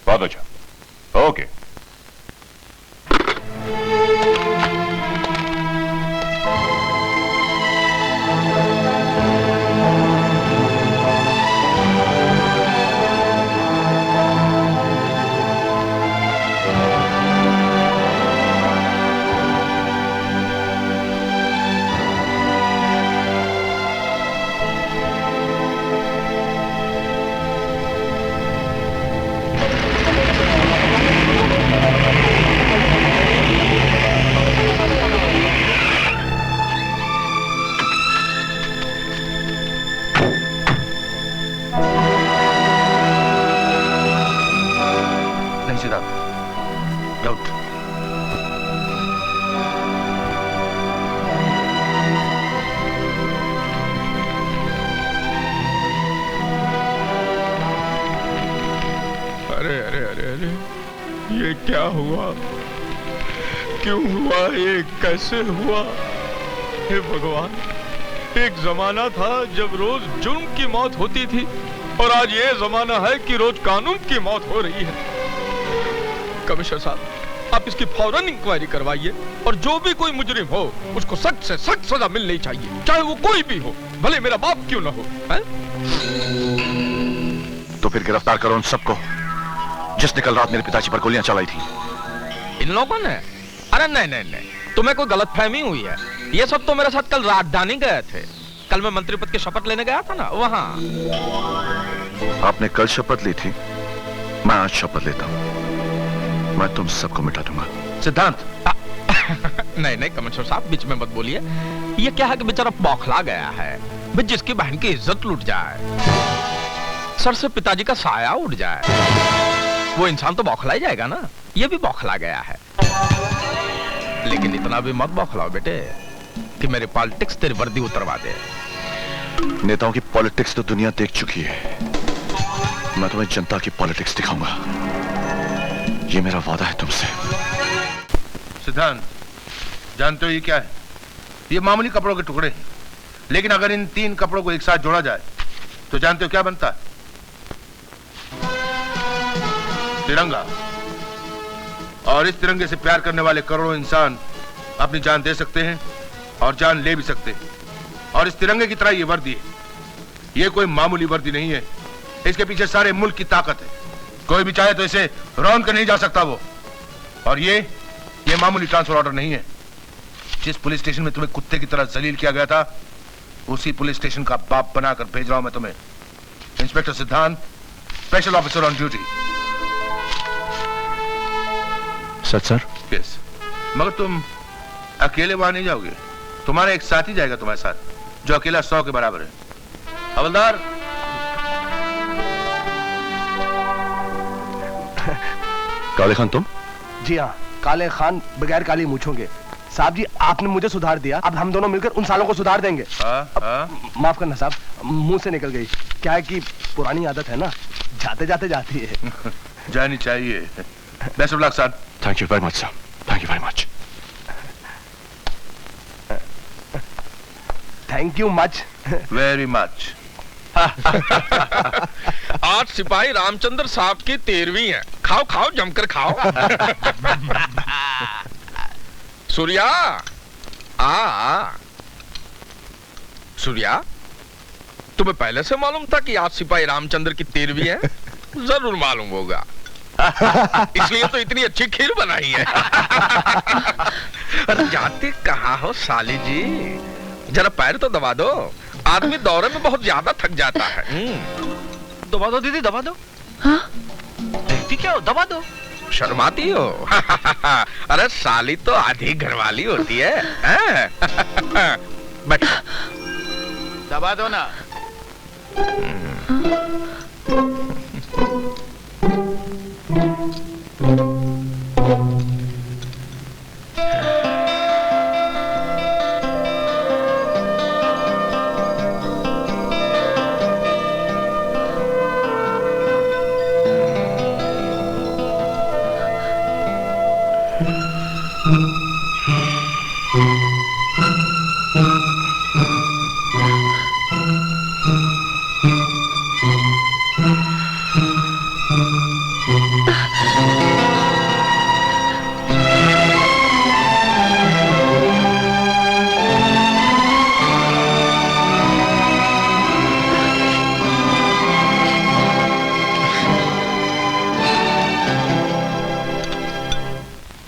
बहुत अच्छा, ओके। ये क्या हुआ? क्यों हुआ? ये कैसे हुआ? हे भगवान, एक जमाना था जब रोज जुर्म की मौत होती थी और आज ये जमाना है कि रोज कानून की मौत हो रही है। कमिश्नर साहब, आप इसकी फौरन इंक्वायरी करवाइए और जो भी कोई मुजरिम हो उसको सख्त से सख्त सजा मिलनी चाहिए, चाहे वो कोई भी हो, भले मेरा बाप क्यों ना हो। है? तो फिर गिरफ्तार करो उन सबको जिसने कल रात मेरे पिताजी पर गोलियां चलाई थी। इन लोगों ने? अरे नहीं नहीं नहीं, तुम्हें कोई गलतफहमी हुई है। ये सब तो मेरे साथ कल राजधानी गए थे। कल मैं मंत्री पद की शपथ लेने गया था ना, वहां। आपने कल शपथ ली थी, मैं आज शपथ लेता हूं। मैं तुम सबको मिटा दूंगा। सिद्धांत नहीं नहीं कमिश्नर साहब, बीच में मत बोलिए। ये क्या है कि बेचारा बौखला गया है। भाई जिसकी बहन की इज्जत लूट जाए, सर से पिताजी का साया उड़ जाए, वो इंसान तो बौखला ही जाएगा ना। ये भी बौखला गया है। लेकिन इतना भी मत बौखलाओ बेटे कि मेरी पॉलिटिक्स तेरी वर्दी उतरवा दे। नेताओं की पॉलिटिक्स तो दुनिया देख चुकी है। मैं तुम्हें जनता की पॉलिटिक्स दिखाऊंगा। ये मेरा वादा है तुमसे। सिद्धांत, जानते हो ये क्या है? ये मामूली कपड़ों के टुकड़े हैं, लेकिन अगर इन 3 कपड़ों को एक साथ जोड़ा जाए तो जानते हो क्या बनता है? तिरंगा। और इस तिरंगे से प्यार करने वाले करोड़ों इंसान अपनी जान दे सकते हैं और जान ले भी सकते हैं। और इस तिरंगे की तरह ये वर्दी है। ये कोई मामूली वर्दी नहीं है। इसके पीछे सारे मुल्क की ताकत है। कोई भी चाहे तो इसे रौंद कर नहीं जा सकता वो। और ये मामूली ट्रांसफर ऑर्डर नहीं है। जिस पुलिस स्टेशन में तुम्हें कुत्ते की तरह जलील किया गया था, उसी पुलिस स्टेशन का बाप बनाकर भेज रहा हूं मैं तुम्हें। इंस्पेक्टर सिद्धांत, special officer on duty. Sir yes. मगर तुम अकेले वहां नहीं जाओगे। तुम्हारा एक साथी जाएगा तुम्हारे साथ, जो अकेला 100 के बराबर है। हवलदार। काले खान तुम? जी हाँ, काले खान बगैर काली मूछों के। साहब जी, आपने मुझे सुधार दिया, अब हम दोनों मिलकर उन सालों को सुधार देंगे। माफ करना साहब, मुंह से निकल गई। क्या है कि पुरानी आदत है ना, जाते जाते जाती है। जानी चाहिए। Best of luck sir. Thank you very much sir, thank you very much. Thank you much. Very much. आज सिपाही रामचंद्र साहब की 13वीं है। खाओ खाओ, जमकर खाओ। सूर्या, आ सूर्या, तुम्हें पहले से मालूम था कि आज सिपाही रामचंद्र की 13वीं है? जरूर मालूम होगा, इसलिए तो इतनी अच्छी खीर बनाई है। अरे जाते कहाँ हो साली जी, जरा पैर तो दबा दो। आदमी दौरे में बहुत ज्यादा थक जाता है। दबा दो दीदी, दबा दो। हाँ? देखती क्या हो, दबा दो। शर्माती हो? अरे साली तो आधी घरवाली होती है। बैठ। दबा दो ना।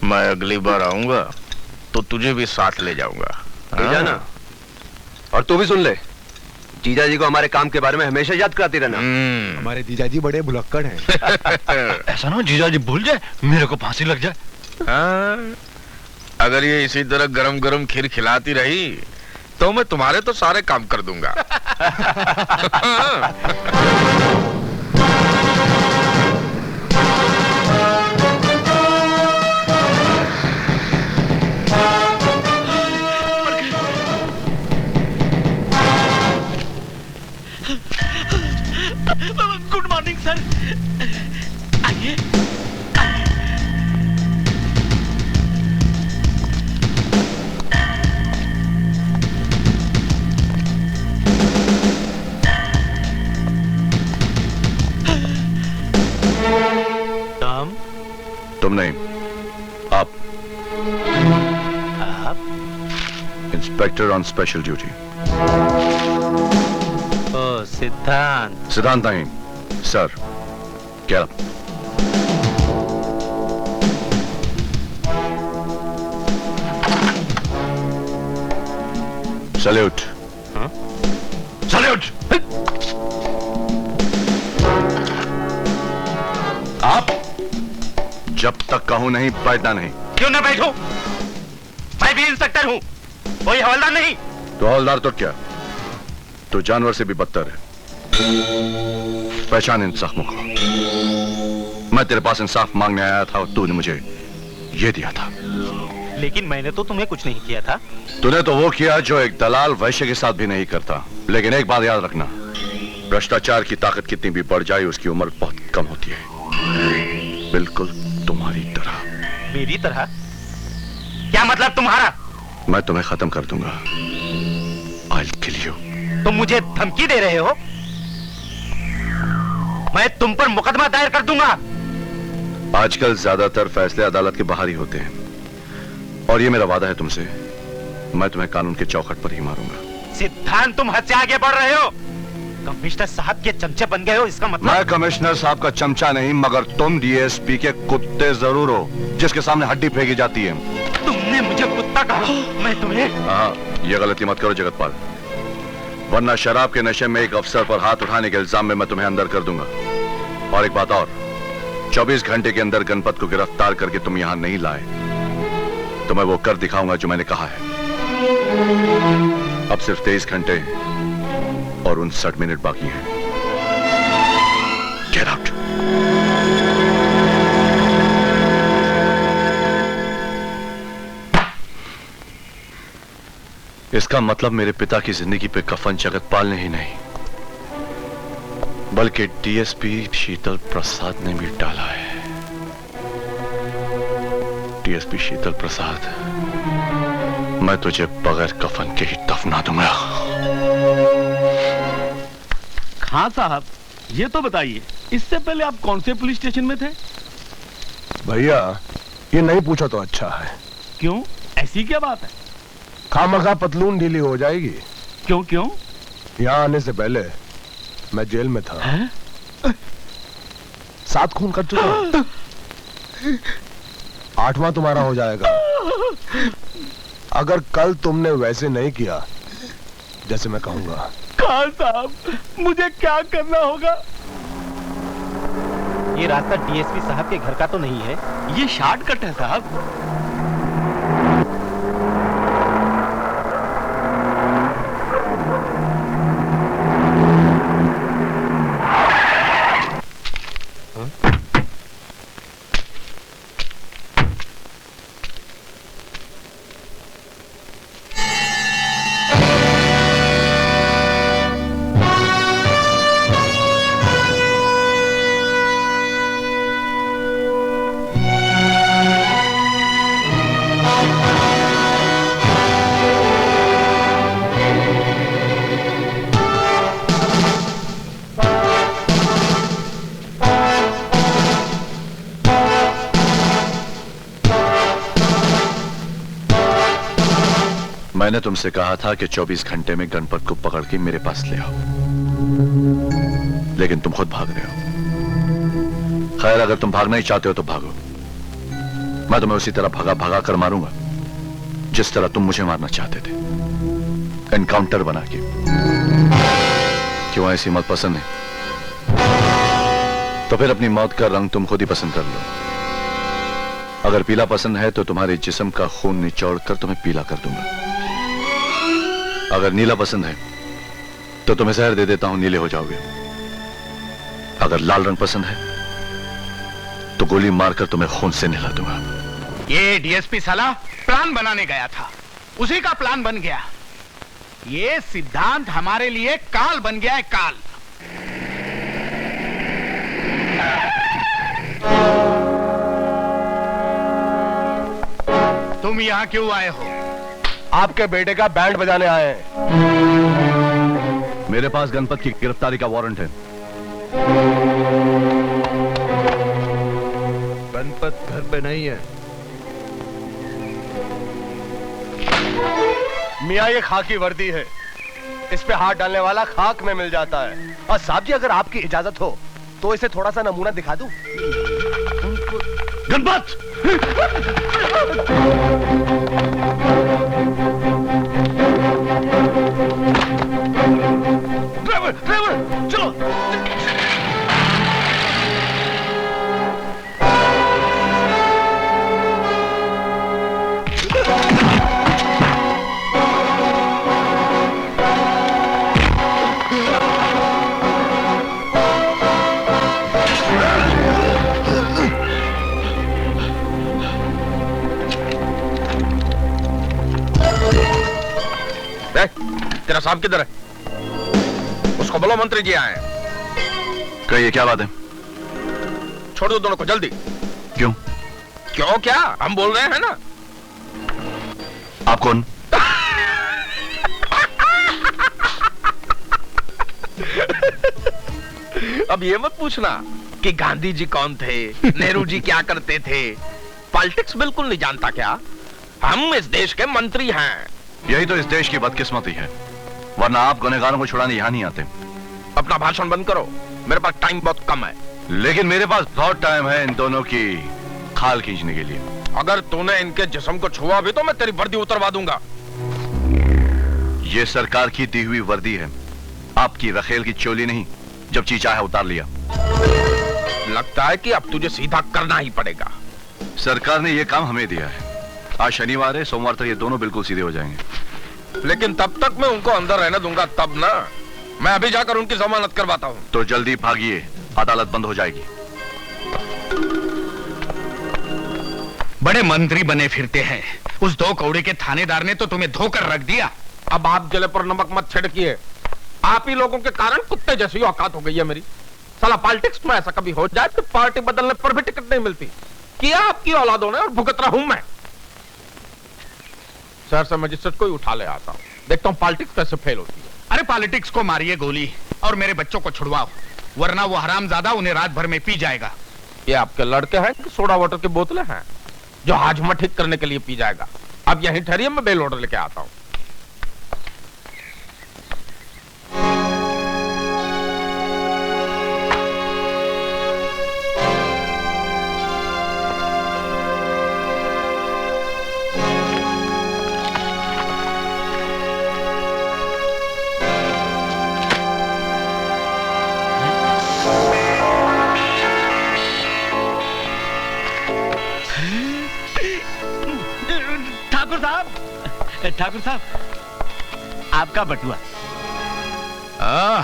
मैं अगली बार आऊंगा तो तुझे भी साथ ले जाऊंगा। ले जाना। और तू भी सुन ले, जीजा जी को हमारे काम के बारे में हमेशा याद कराती रहना। हमारे जीजा जी बड़े भुलक्कड़ हैं। ऐसा ना जीजा जी भूल जाए, मेरे को फांसी लग जाए। हाँ, अगर ये इसी तरह गरम गरम खीर खिलाती रही तो मैं तुम्हारे तो सारे काम कर दूंगा। Good morning sir. आइए। तुम नहीं, आप इंस्पेक्टर ऑन स्पेशल ड्यूटी। सिद्धांत। सिद्धांत नहीं सर, क्या? सैल्यूट। सैल्यूट। आप जब तक कहूं नहीं बैठना नहीं। क्यों ना बैठूं? मैं भी इंस्पेक्टर हूं, कोई हवलदार नहीं। तो हवलदार तो क्या, तो जानवर से भी बदतर है। पहचान इन जख्मों को। मैं तेरे पास इंसाफ मांगने आया था और तूने मुझे ये दिया था। लेकिन मैंने तो तुम्हें कुछ नहीं किया था। तूने तो वो किया जो एक दलाल वैश्य के साथ भी नहीं करता। लेकिन एक बात याद रखना, भ्रष्टाचार की ताकत कितनी भी बढ़ जाए उसकी उम्र बहुत कम होती है, बिल्कुल तुम्हारी तरह। मेरी तरह? क्या मतलब तुम्हारा? मैं तुम्हें खत्म कर दूंगा। I'll kill you। तुम मुझे धमकी दे रहे हो? मैं तुम पर मुकदमा दायर कर दूंगा। आजकल ज्यादातर फैसले अदालत के बाहर ही होते हैं, और ये मेरा वादा है तुमसे, मैं तुम्हें कानून के चौखट पर ही मारूंगा। सिद्धांत, तुम हद से आगे बढ़ रहे हो। कमिश्नर साहब के चमचे बन गए हो, इसका मतलब? मैं कमिश्नर साहब का चमचा नहीं, मगर तुम डीएसपी के कुत्ते जरूर हो, जिसके सामने हड्डी फेंकी जाती है। तुमने मुझे कुत्ता कहा, मैं तुम्हें? हाँ, ये गलती मत करो जगतपाल, वरना शराब के नशे में एक अफसर पर हाथ उठाने के इल्जाम में मैं तुम्हें अंदर कर दूंगा। और एक बात और, 24 घंटे के अंदर गणपत को गिरफ्तार करके तुम यहां नहीं लाए तो मैं वो कर दिखाऊंगा जो मैंने कहा है। अब सिर्फ 23 घंटे और 59 मिनट बाकी हैं। Get out. इसका मतलब मेरे पिता की जिंदगी पे कफन जगतपाल ने ही नहीं, बल्कि डीएसपी शीतल प्रसाद ने भी डाला है। डीएसपी शीतल प्रसाद, मैं तुझे बगैर कफन के ही दफना दूंगा। खां साहब, ये तो बताइए, इससे पहले आप कौन से पुलिस स्टेशन में थे? भैया, ये नहीं पूछा तो अच्छा है। क्यों, ऐसी क्या बात है? खामखा पतलून ढीली हो जाएगी। क्यों क्यों? यहाँ आने से पहले मैं जेल में था। 7 खून कर चुका हूं। 8वां तुम्हारा हो जाएगा अगर कल तुमने वैसे नहीं किया जैसे मैं कहूंगा। खान साहब, मुझे क्या करना होगा? ये रास्ता डीएसपी साहब के घर का तो नहीं है? ये शॉर्टकट है साहब। मैंने तुमसे कहा था कि 24 घंटे में गणपत को पकड़ के मेरे पास ले आओ, लेकिन तुम खुद भाग रहे हो। खैर, अगर तुम भागना ही चाहते हो तो भागो। मैं तुम्हें उसी तरह भगा भगा कर मारूंगा जिस तरह तुम मुझे मारना चाहते थे, एनकाउंटर बना के। क्यों, ऐसी मौत पसंद है? तो फिर अपनी मौत का रंग तुम खुद ही पसंद कर लो। अगर पीला पसंद है तो तुम्हारे जिस्म का खून निचोड़ कर तुम्हें पीला कर दूंगा। अगर नीला पसंद है तो तुम्हें जहर दे देता हूं, नीले हो जाओगे। अगर लाल रंग पसंद है तो गोली मारकर तुम्हें खून से नहला दूंगा। ये डीएसपी साला प्लान बनाने गया था, उसी का प्लान बन गया। ये सिद्धांत हमारे लिए काल बन गया है, काल। तुम यहाँ क्यों आए हो? आपके बेटे का बैंड बजाने आए हैं। मेरे पास गणपत की गिरफ्तारी का वारंट है। गणपत घर पे नहीं है। मियाँ, ये खाकी वर्दी है, इस पे हाथ डालने वाला खाक में मिल जाता है। और साहब जी, अगर आपकी इजाजत हो तो इसे थोड़ा सा नमूना दिखा दूं। गणपत! साहब किधर है? उसको बोलो मंत्री जी आए। कहिए क्या बात है? छोड़ दो दोनों को जल्दी। क्यों? क्यों क्या? हम बोल रहे हैं ना। आप कौन? अब ये मत पूछना कि गांधी जी कौन थे, नेहरू जी क्या करते थे। पॉलिटिक्स बिल्कुल नहीं जानता क्या? हम इस देश के मंत्री हैं। यही तो इस देश की बदकिस्मती है, वरना आप गुनहगारों को छुड़ाने यहां नहीं आते। अपना भाषण बंद करो, मेरे पास टाइम बहुत कम है। लेकिन मेरे पास बहुत टाइम है इन दोनों की खाल खींचने के लिए। अगर तूने इनके जिस्म को छुआ भी तो मैं तेरी वर्दी उतरवा दूंगा। ये सरकार की दी हुई वर्दी है, आपकी रखेल की चोली नहीं। जब जी चाहे उतार लिया। लगता है कि अब तुझे सीधा करना ही पड़ेगा। सरकार ने ये काम हमें दिया है। आज शनिवार है, सोमवार तक ये दोनों बिल्कुल सीधे हो जाएंगे। लेकिन तब तक मैं उनको अंदर रहने दूंगा तब ना। मैं अभी जाकर उनकी जमानत करवाता हूँ। तो जल्दी भागिए, अदालत बंद हो जाएगी। बड़े मंत्री बने फिरते हैं। उस 2 कौड़े के थानेदार ने तो तुम्हें धोकर रख दिया। अब आप जले पर नमक मत छिड़किए। आप ही लोगों के कारण कुत्ते जैसी औकात हो गई है मेरी। साला पॉलिटिक्स में ऐसा कभी हो जाए तो पार्टी बदलने पर भी टिकट नहीं मिलती। किया आपकी औलादों ने और भुगत रहा हूं मैं। शहर से मजिस्ट्रेट को ही उठा ले आता हूं, देखता हूं पॉलिटिक्स कैसे फेल होती है। अरे पॉलिटिक्स को मारिए गोली और मेरे बच्चों को छुड़वाओ, वरना वो हरामजादा उन्हें रात भर में पी जाएगा। ये आपके लड़के हैं कि सोडा वाटर की बोतलें हैं जो हाजमा ठीक करने के लिए पी जाएगा? अब यहीं ठहरिए, मैं बेल ऑर्डर लेके आता हूं। ठाकुर साहब, आपका बटुआ।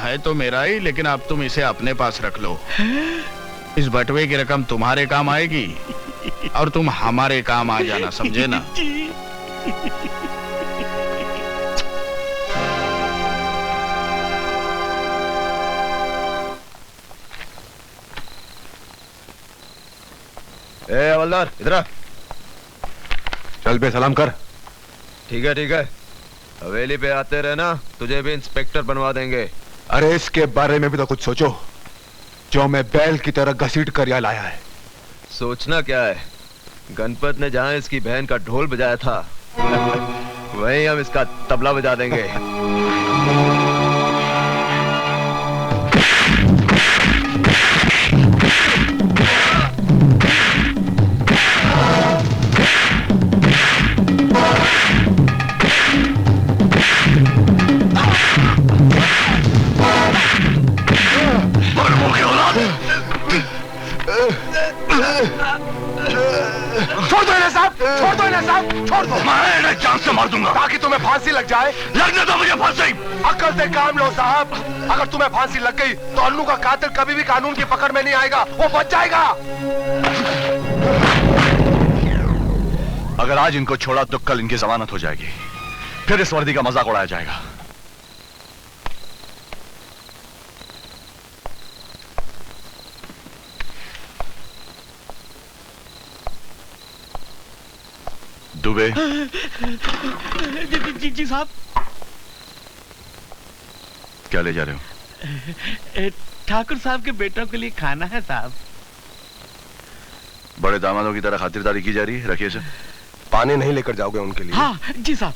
है तो मेरा ही, लेकिन अब तुम इसे अपने पास रख लो। इस बटुए की रकम तुम्हारे काम आएगी और तुम हमारे काम आ जाना, समझे ना? ए हवलदार, इधर आ। चल बे, सलाम कर। ठीक है। हवेली पे आते रहना, तुझे भी इंस्पेक्टर बनवा देंगे। अरे इसके बारे में भी तो कुछ सोचो, जो मैं बैल की तरह घसीट कर यहाँ लाया है। सोचना क्या है, गणपत ने जहाँ इसकी बहन का ढोल बजाया था वहीं हम इसका तबला बजा देंगे। छोड़ दो इन्हें साहब, छोड़ दो इन्हें साहब, छोड़ दो। मैं इन्हें जान से मार दूंगा ताकि तुम्हें फांसी लग जाए। लगने दो मुझे फांसी। अक्ल से काम लो साहब। अगर तुम्हें फांसी लग गई तो अन्नू का कातिल कभी भी कानून की पकड़ में नहीं आएगा, वो बच जाएगा। अगर आज इनको छोड़ा तो कल इनकी जमानत हो जाएगी, फिर इस वर्दी का मजाक उड़ाया जाएगा। दुबे। जी साहब। क्या ले जा रहे हो? ठाकुर साहब के बेटों के लिए खाना है साहब। बड़े दामादों की तरह खातिरदारी की जा रही है, रखिए इसे। पानी नहीं लेकर जाओगे उनके लिए? हाँ जी साहब।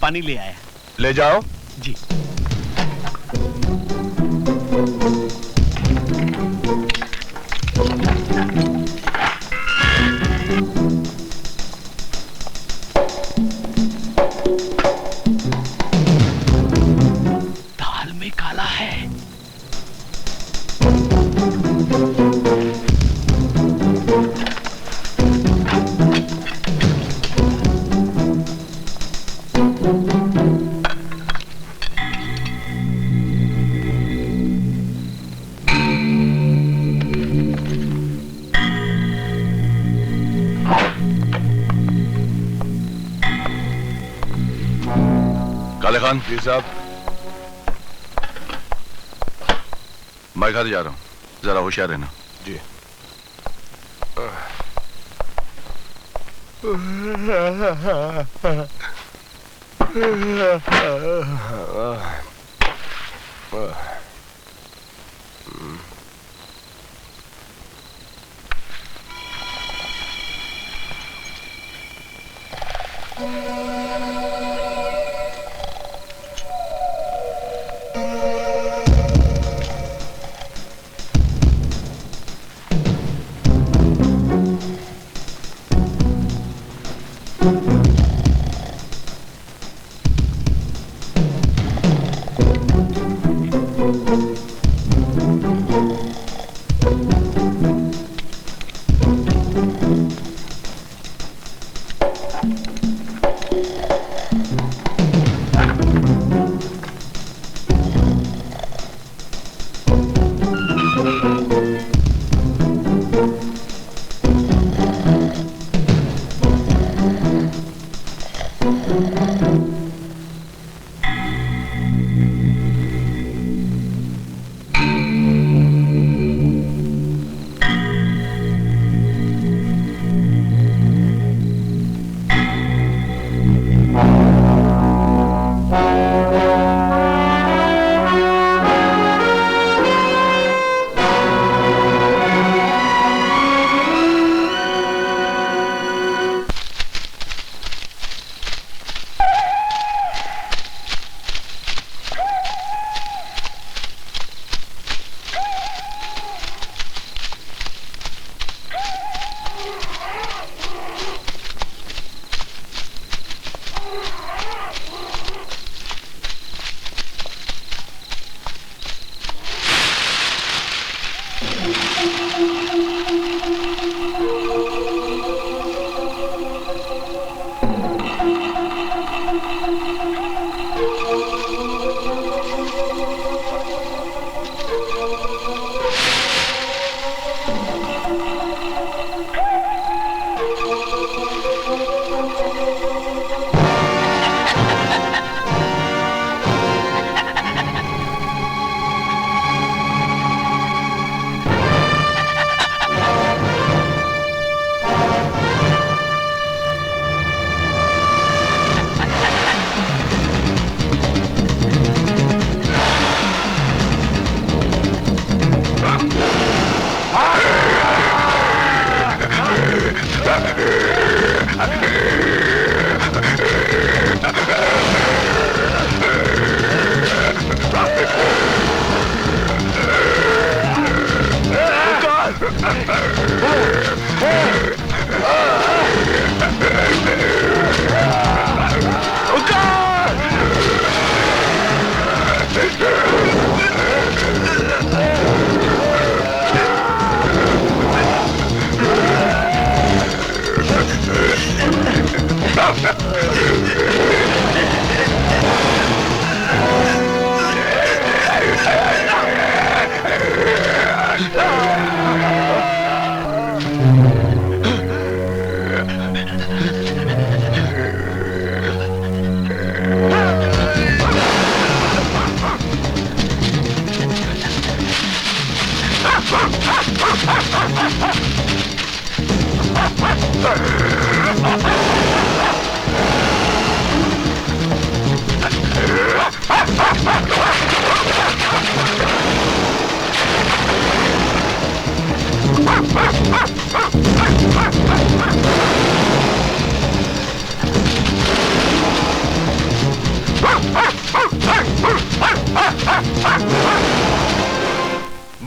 पानी ले आया। ले जाओ। जी। काले खान। जी साहब। मैं घर जा रहा हूँ, जरा होशियार रहना। जी।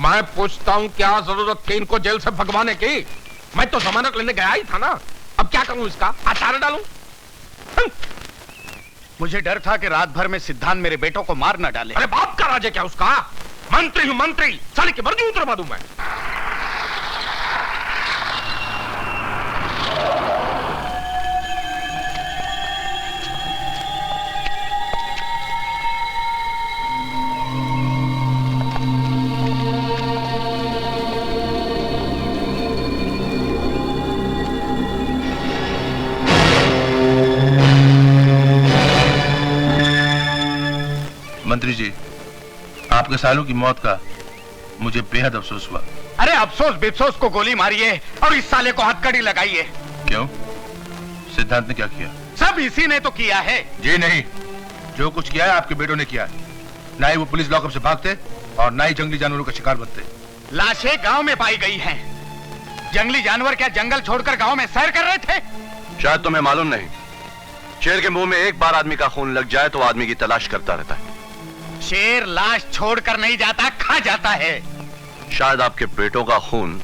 मैं पूछता हूँ क्या जरूरत थी इनको जेल से भगवाने की? मैं तो जमानत लेने गया ही था ना। अब क्या करूं, इसका अचार डालूं? मुझे डर था कि रात भर में सिद्धांत मेरे बेटों को मार न डाले। अरे बाप का राज है क्या उसका? मंत्री हूं मंत्री, साले की मर्जी उतरवा दूं मैं। मंत्री जी, आपके सालों की मौत का मुझे बेहद अफसोस हुआ। अरे अफसोस बिफसोस को गोली मारिए और इस साले को हथकड़ी लगाइए। क्यों? सिद्धांत ने क्या किया? सब इसी ने तो किया है। जी नहीं, जो कुछ किया है आपके बेटों ने किया है। ना ही वो पुलिस लॉकअप से भागते और ना ही जंगली जानवरों का शिकार बनते। लाशें गांव में पाई गई हैं। जंगली जानवर क्या जंगल छोड़कर गांव में सैर कर रहे थे? शायद तुम्हें मालूम नहीं, शेर के मुंह में एक बार आदमी का खून लग जाए तो आदमी की तलाश करता रहता है। शेर लाश छोड़कर नहीं जाता, खा जाता है। शायद आपके बेटों का खून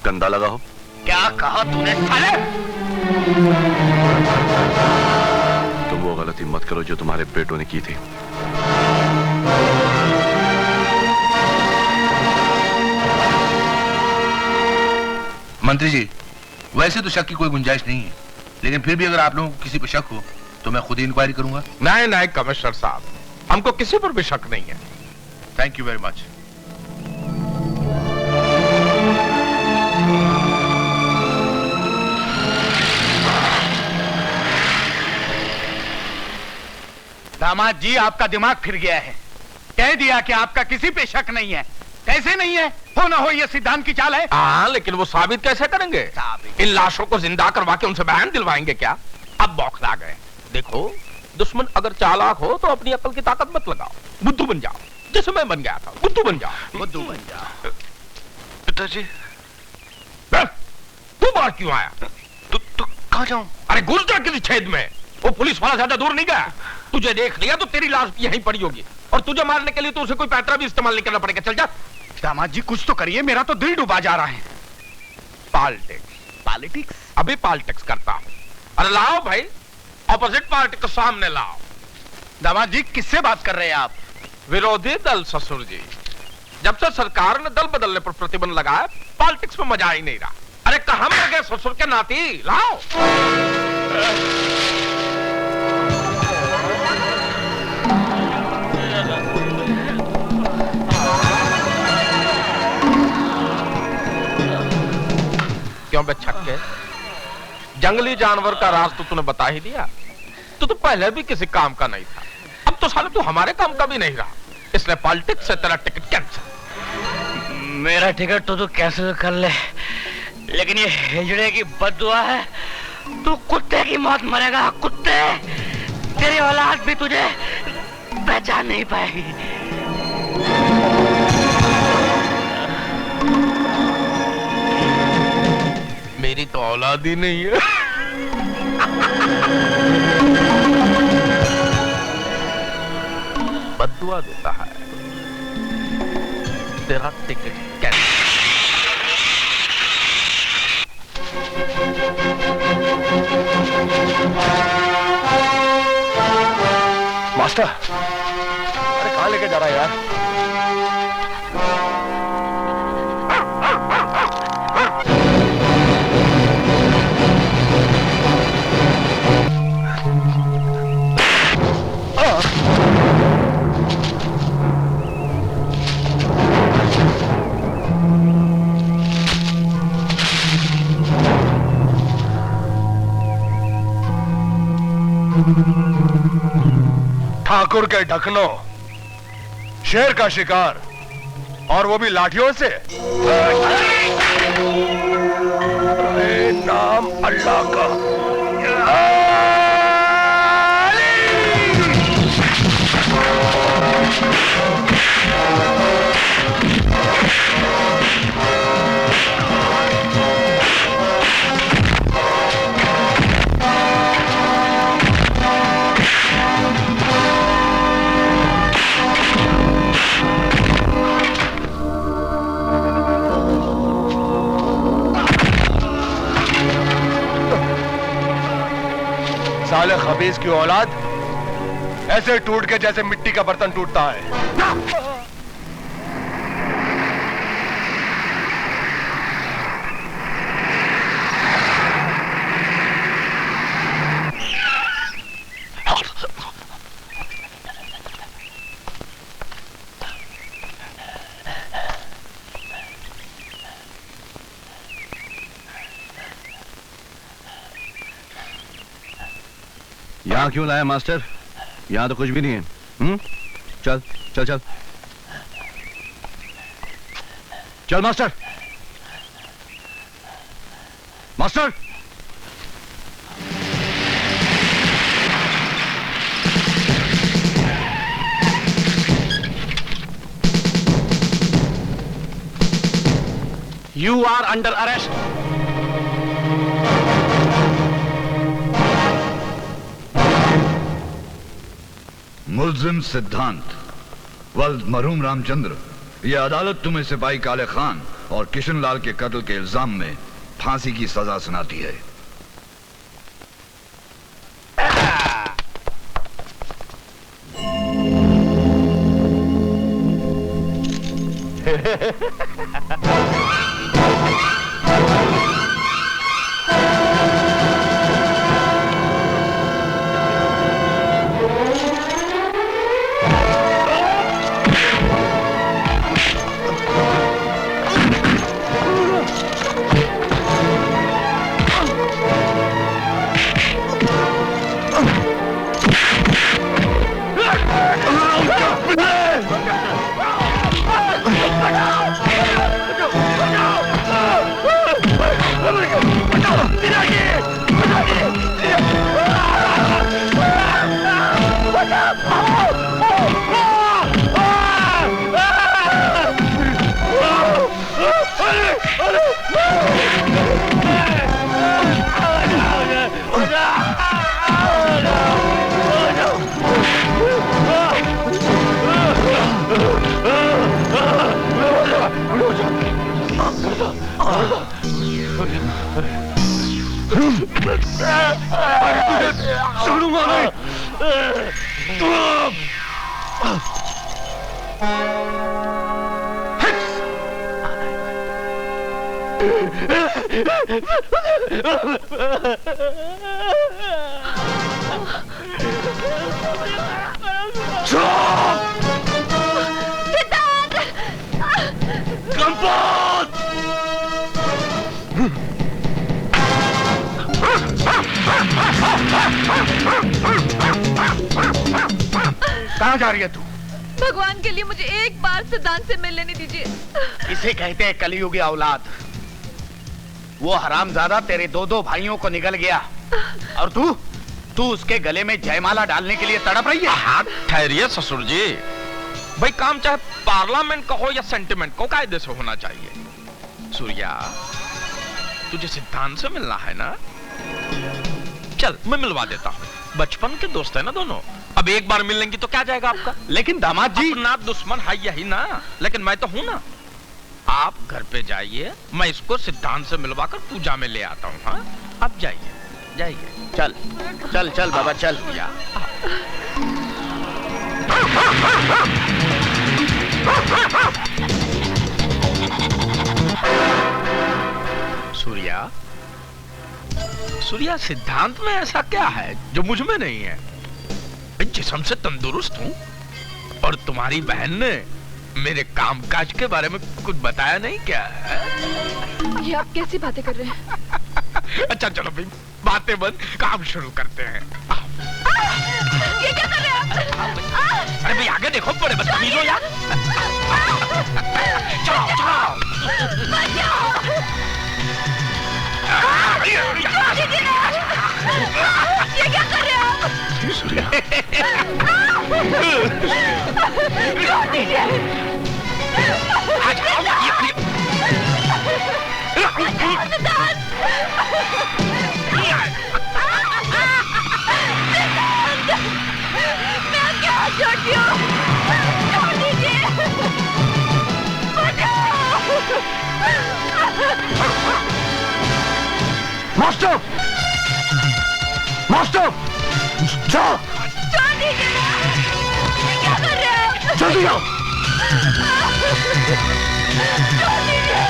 गंदा लगा हो। क्या कहा तूने साले? तुम वो गलती मत करो जो तुम्हारे बेटों ने की थी। मंत्री जी, वैसे तो शक की कोई गुंजाइश नहीं है, लेकिन फिर भी अगर आप लोगों को किसी पर शक हो तो मैं खुद ही इंक्वायरी करूंगा। नहीं नहीं कमिश्नर साहब, हमको किसी पर भी शक नहीं है। Thank you very much. दामाद जी, आपका दिमाग फिर गया है। कह दिया कि आपका किसी पे शक नहीं है। कैसे नहीं है? हो ना हो ये सिद्धांत की चाल है। हाँ, लेकिन वो साबित कैसे करेंगे? इन लाशों को जिंदा करवा के उनसे बयान दिलवाएंगे क्या? अब बौखला गए। देखो, दुश्मन अगर चालाक हो तो अपनी अकल की ताकत मत लगाओ, बुद्धू बन जाओ, जैसे मैं बन गया था। बुद्धू बन जाओ, बुद्धू बन जाओ। पिताजी, तू बाहर क्यों आया? तू कहाँ जाऊं? अरे घुस जा किसी छेद में। वो पुलिस वाला ज्यादा दूर नहीं गया। तुझे देख लिया तो तेरी लाश यहीं पड़ी होगी, और तुझे मारने के लिए तो उसे कोई पैतरा भी इस्तेमाल नहीं करना पड़ेगा। चल जा। दामाद जी, कुछ तो करिए, मेरा तो दिल डूबा जा रहा है। पॉलिटिक्स अभी पॉलिटिक्स करता हूँ। अरे लाओ भाई, ऑपोजिट पार्टी को सामने लाओ। दामाद जी, किससे बात कर रहे हैं आप? विरोधी दल ससुर जी। जब से सरकार ने दल बदलने पर प्रतिबंध लगाया, पॉलिटिक्स में मजा ही नहीं रहा। अरे कहां मर गए ससुर के नाती? लाओ। क्यों बे छक्के? जंगली जानवर का राज तो तूने बता ही दिया। तो पहले भी किसी काम का नहीं था, अब तो साले तू हमारे काम का भी नहीं रहा। इसलिए पॉलिटिक्स से तेरा टिकट कैंसिल। मेरा टिकट तो तू कैंसिल कर ले, लेकिन ये हिजड़े की बद्दुआ है, तू कुत्ते की मौत मरेगा। कुत्ते, तेरी औलाद भी तुझे पहचान नहीं पाएगी। मेरी तो औलाद ही नहीं है। बद्दुआ देता है, तेरा टिकट कैंसिल। मास्टर, अरे कहाँ लेके जा रहा है यार? ठाकुर के ढकनो, शेर का शिकार, और वो भी लाठियों से। अरे नाम अल्लाह का। साले खबीज की औलाद ऐसे टूट के जैसे मिट्टी का बर्तन टूटता है। यहाँ क्यों लाया मास्टर? यहाँ तो कुछ भी नहीं है। चल चल चल चल master. Master You are under arrest. मुल्जिम सिद्धांत वल्द मरहूम रामचंद्र, यह अदालत तुम्हें सिपाही काले खान और किशन लाल के कत्ल के इल्जाम में फांसी की सजा सुनाती है। कहाँ जा रही है तू? भगवान के लिए मुझे एक बार सिद्धांत से मिल लेने दीजिए। इसे कहते हैं कलयुगी औलाद। वो हरामजादा तेरे दो दो भाइयों को निगल गया और तू उसके गले में जयमाला डालने के लिए तड़प रही है। हाथ ठहरिए ससुर जी। भाई काम चाहे पार्लियामेंट का हो या सेंटिमेंट को कायदे से होना चाहिए। सूर्या, तुझे सिद्धांत से मिलना है ना? चल मैं मिलवा देता हूँ। बचपन के दोस्त है ना दोनों। अब एक बार मिल लेंगी तो क्या जाएगा आपका? लेकिन दामाद जी, अपना दुश्मन है यही ना, लेकिन मैं तो हूं ना। आप घर पे जाइए, मैं इसको सिद्धांत से मिलवाकर पूजा में ले आता हूँ। हाँ, आप जाइए जाइए। चल चल चल बाबा चल। सूर्या, सूर्या, सिद्धांत में ऐसा क्या है जो मुझ में नहीं है? जिस्म से तंदुरुस्त हूँ और तुम्हारी बहन ने मेरे कामकाज के बारे में कुछ बताया नहीं क्या है? ये आप कैसी बातें कर रहे हैं? अच्छा चलो भाई, बातें बंद, काम शुरू करते हैं। ये क्या कर रहे हैं आप? अरे भाई आगे देखो, बड़े बदतमीज हो यार। चलो चलो। ये क्या कर रहे हैं आप? सूर्या, छोड़ दीजिए। मैं क्या छोटी हूँ? छोड़ दीजिए। मास्टर, मास्टर, जाओ। छोड़ दीजिए ना। क्या कर रहे हैं? जल्दी आओ। छोड़ दीजिए।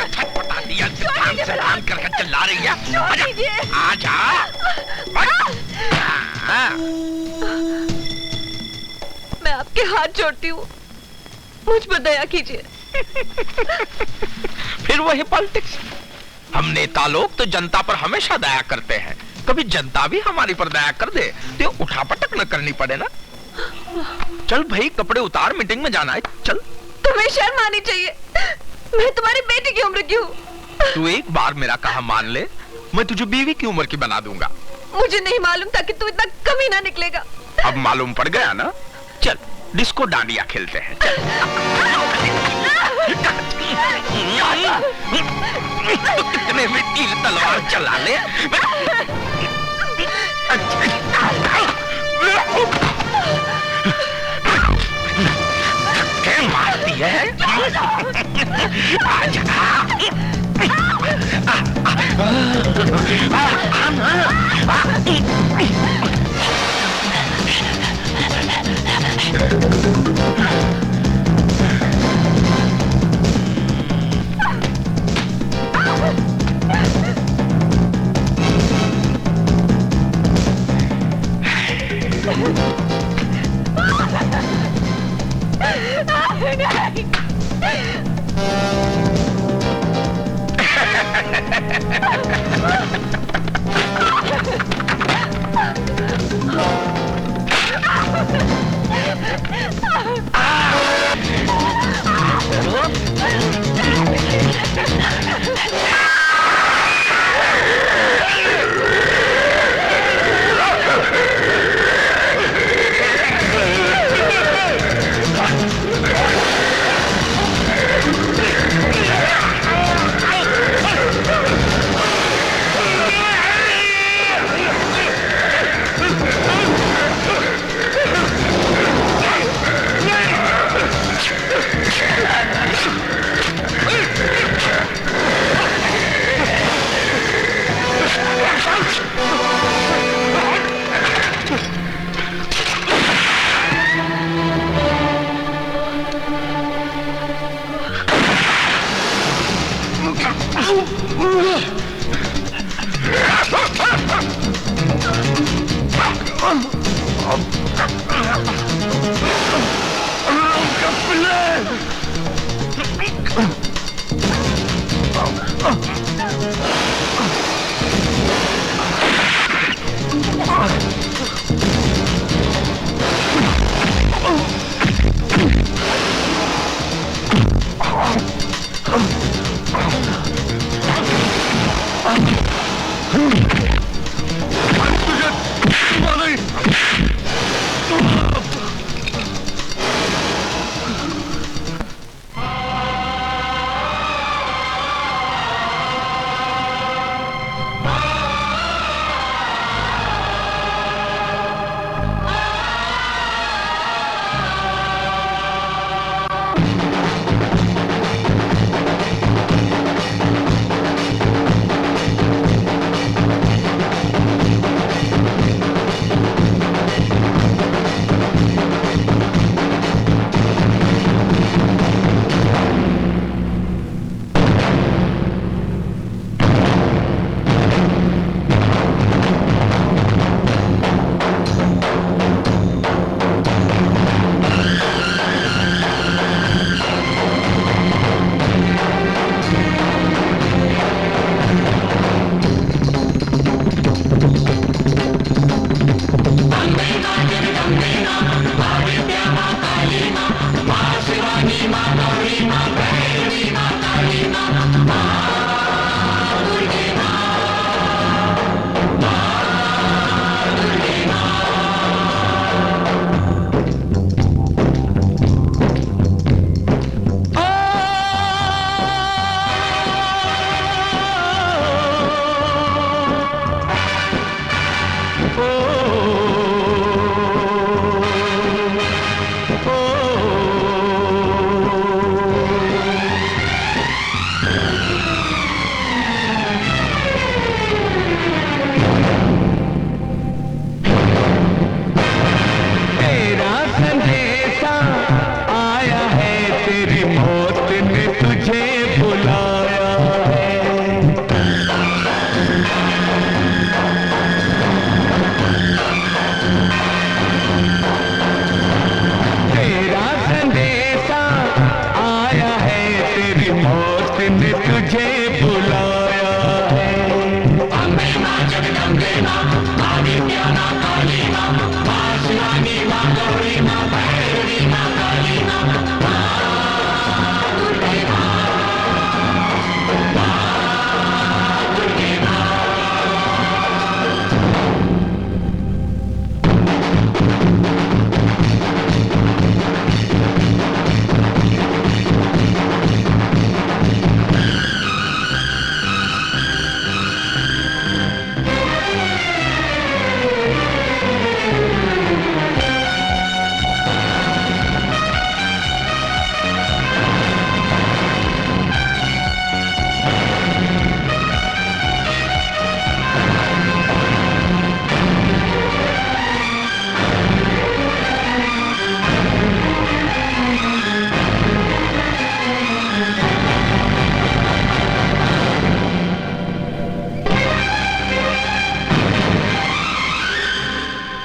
छटपटा दिया, सिद्धांत करके चिल्ला रही है। आजा, मैं आपके हाथ जोड़ती हूँ, मुझ पर दया कीजिए। फिर वही पॉलिटिक्स। हम नेता लोग तो जनता पर हमेशा दया करते हैं, कभी जनता भी हमारी पर दया कर दे तो उठापटक न करनी पड़े ना। चल भाई, कपड़े उतार, मीटिंग में जाना है, चल। तुम्हें शर्म आनी चाहिए, मैं तुम्हारी बेटी की उम्र की हूँ। तू एक बार मेरा कहा मान ले, मैं तुझे बीवी की उम्र की बना दूंगा। मुझे नहीं मालूम था कि तू इतना कमी ना निकलेगा। अब मालूम पड़ गया ना। चल डिस्को डांडिया खेलते हैं, चल। तो कितने में तीर तलवार चला ले। क्या मारती है?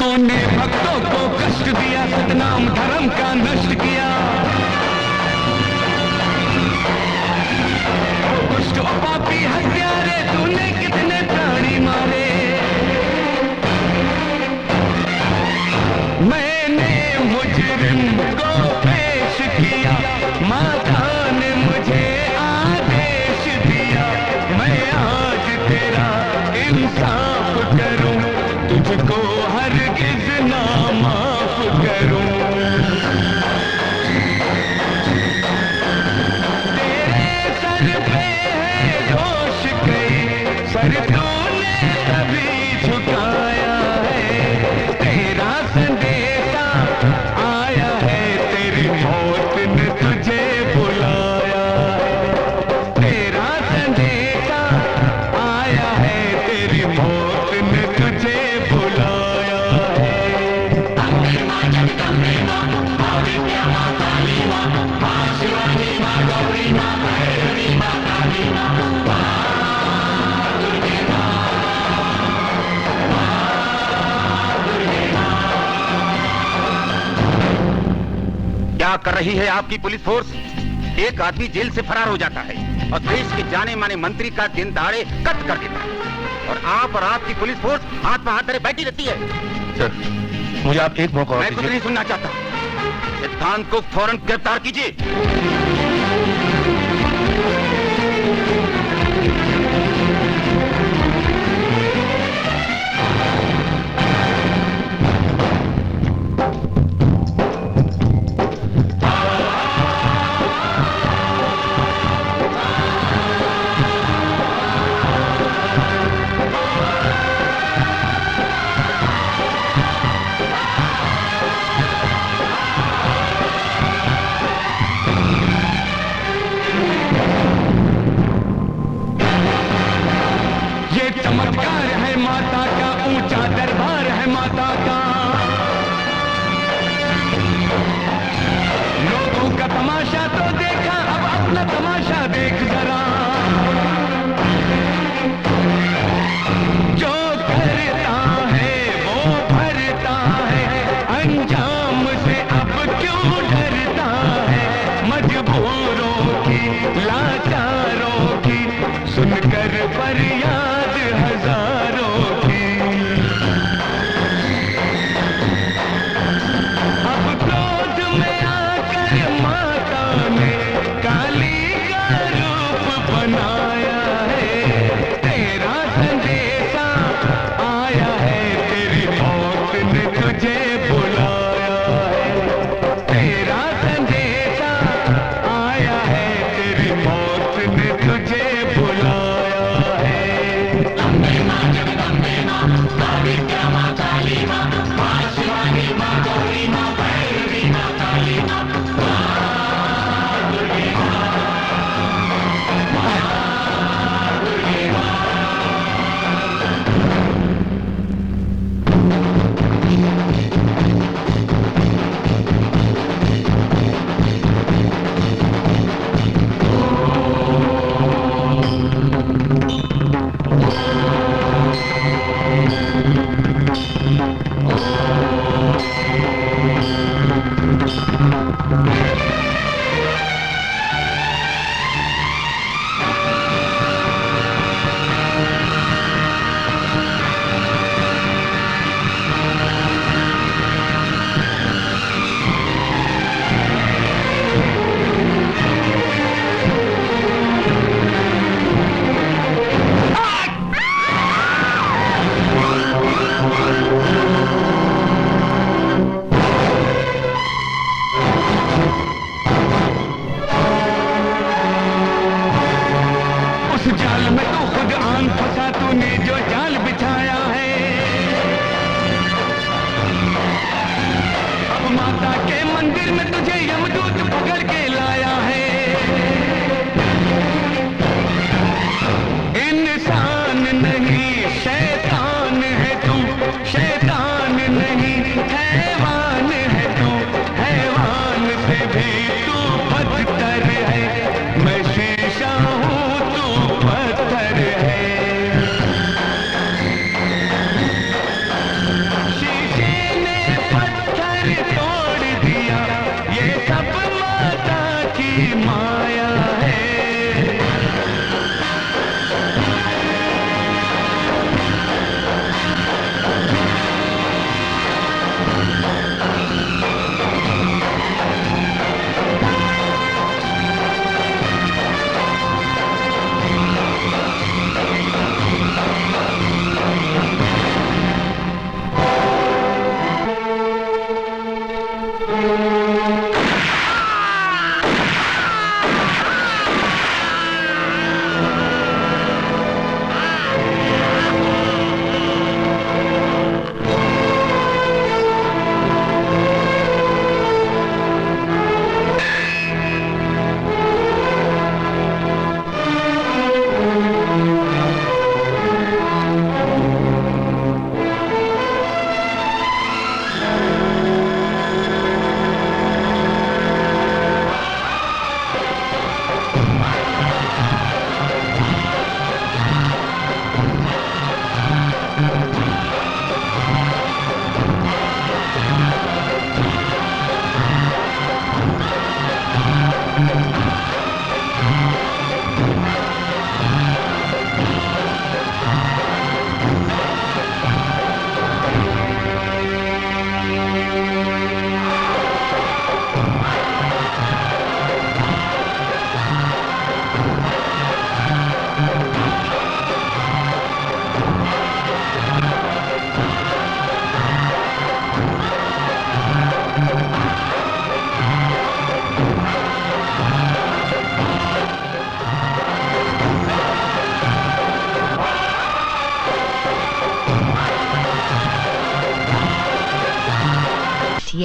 तूने भक्तों को कष्ट दिया, सतनाम धर्म का नष्ट किया। दुष्ट और पापी हत्यारे, तूने कितने प्राणी मारे। मैंने मुजरिम को पेश किया, माता ने मुझे आदेश दिया। मैं आज तेरा इंसाफ करूं, तुझको हरगिज़ ना माफ करूं। तेरे सर पे है दोष कई, सर तूने तभी झुकाया है। तेरा संदेशा आया है, तेरी मौत ने तुझे बुलाया है। तेरा संदेशा आया है, तेरी मौत ने तुझे क्या कर रही है आपकी पुलिस फोर्स? एक आदमी जेल से फरार हो जाता है और देश के जाने माने मंत्री का दिन दहाड़े कत्ल कर देता है, और आप और आपकी पुलिस फोर्स हाथ में हाथ धरे बैठी रहती है। सर, मुझे आप एक मौका और मैं कुछ नहीं सुनना चाहता। सिद्धांत को फौरन गिरफ्तार कीजिए।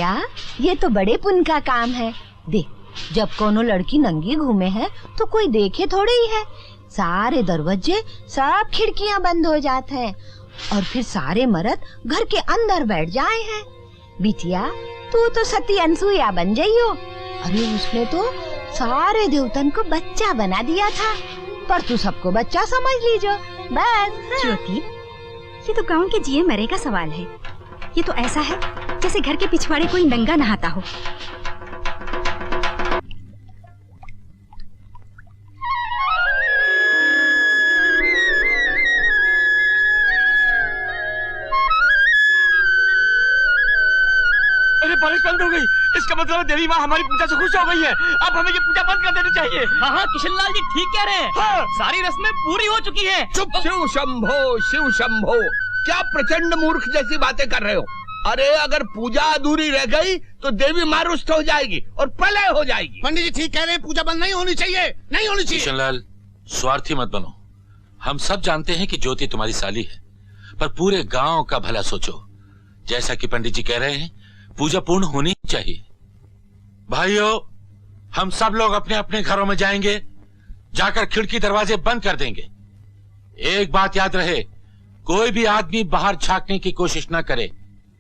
बिटिया, ये तो बड़े पुण्य का काम है। देख, जब कोनो लड़की नंगी घूमे है तो कोई देखे थोड़ी ही है। सारे दरवाजे, सब खिड़कियां बंद हो जाते हैं और फिर सारे मर्द घर के अंदर बैठ जाए हैं। बिटिया, तू तो सती अनसुईया बन जाइयो। अरे उसने तो सारे देवतन को बच्चा बना दिया था, पर तू सबको बच्चा समझ लीजो बस। ज्योति, ये तो गांव के जिए मरे का सवाल है। ये तो ऐसा है जैसे घर के पिछवाड़े कोई नंगा नहाता हो। अरे बारिश बंद हो गई, इसका मतलब देवी माँ हमारी पूजा से खुश हो गई है। अब हमें ये पूजा बंद कर देनी चाहिए। हाँ, किशनलाल जी ठीक कह रहे हैं। हाँ। सारी रस्में पूरी हो चुकी हैं। चुप, शिव शंभो, शिव शंभो। क्या प्रचंड मूर्ख जैसी बातें कर रहे हो? अरे अगर पूजा अधूरी रह गई तो देवी माँ रुष्ट हो जाएगी और प्रलय हो जाएगी। पंडित जी ठीक कह रहे हैं, पूजा बंद नहीं होनी चाहिए, नहीं होनी चाहिए। किशनलाल, स्वार्थी मत बनो। हम सब जानते हैं कि ज्योति तुम्हारी साली है, पर पूरे गांव का भला सोचो। जैसा कि पंडित जी कह रहे हैं, पूजा पूर्ण होनी चाहिए। भाइयों, हम सब लोग अपने अपने घरों में जाएंगे, जाकर खिड़की दरवाजे बंद कर देंगे। एक बात याद रहे, कोई भी आदमी बाहर झांकने की कोशिश ना करे।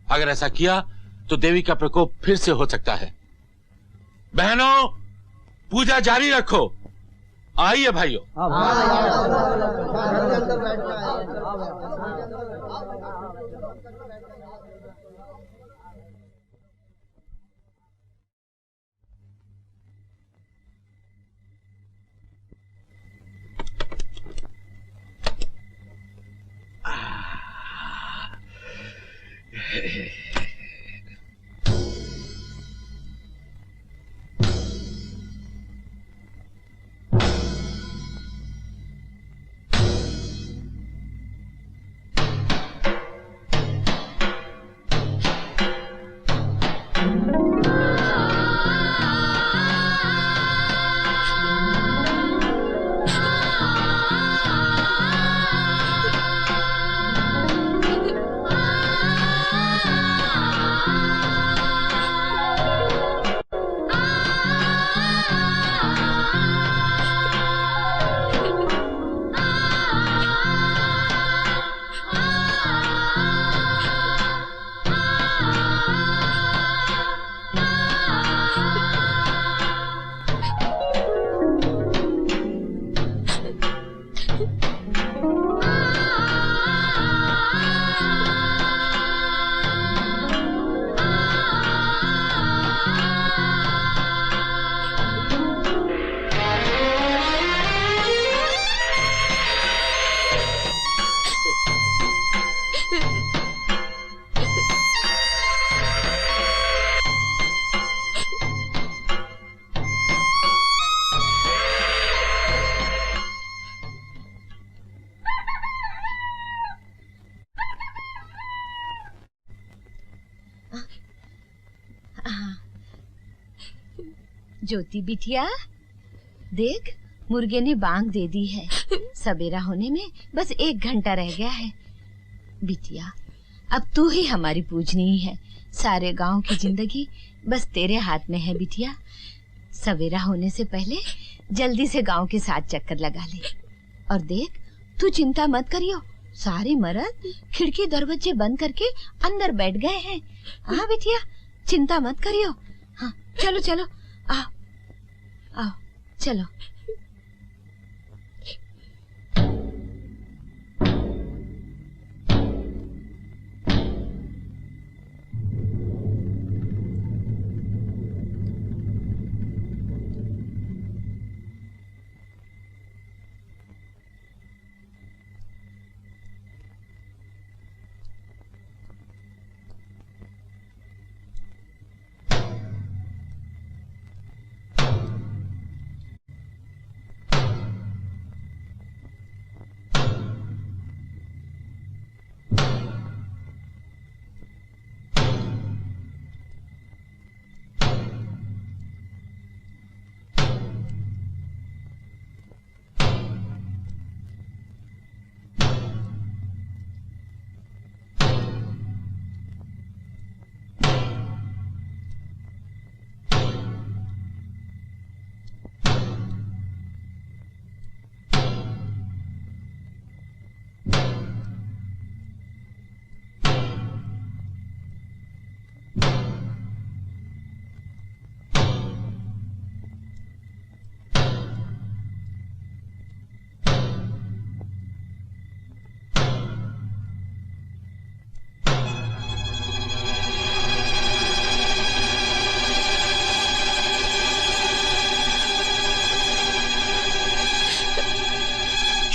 अगर ऐसा किया तो देवी का प्रकोप फिर से हो सकता है। बहनों, पूजा जारी रखो। आइए भाइयों। ज्योति बिटिया, देख, मुर्गे ने बांग दे दी है। सवेरा होने में बस 1 घंटा रह गया है। बिटिया, अब तू ही हमारी पूजनी है। सारे गांव की जिंदगी बस तेरे हाथ में है बिटिया। सवेरा होने से पहले जल्दी से गांव के 7 चक्कर लगा ले। और देख, तू चिंता मत करियो, सारे मर्द खिड़की दरवाजे बंद करके अंदर बैठ गए हैं। हाँ बिटिया, चिंता मत करियो। हाँ, चलो चलो, आओ आओ, चलो।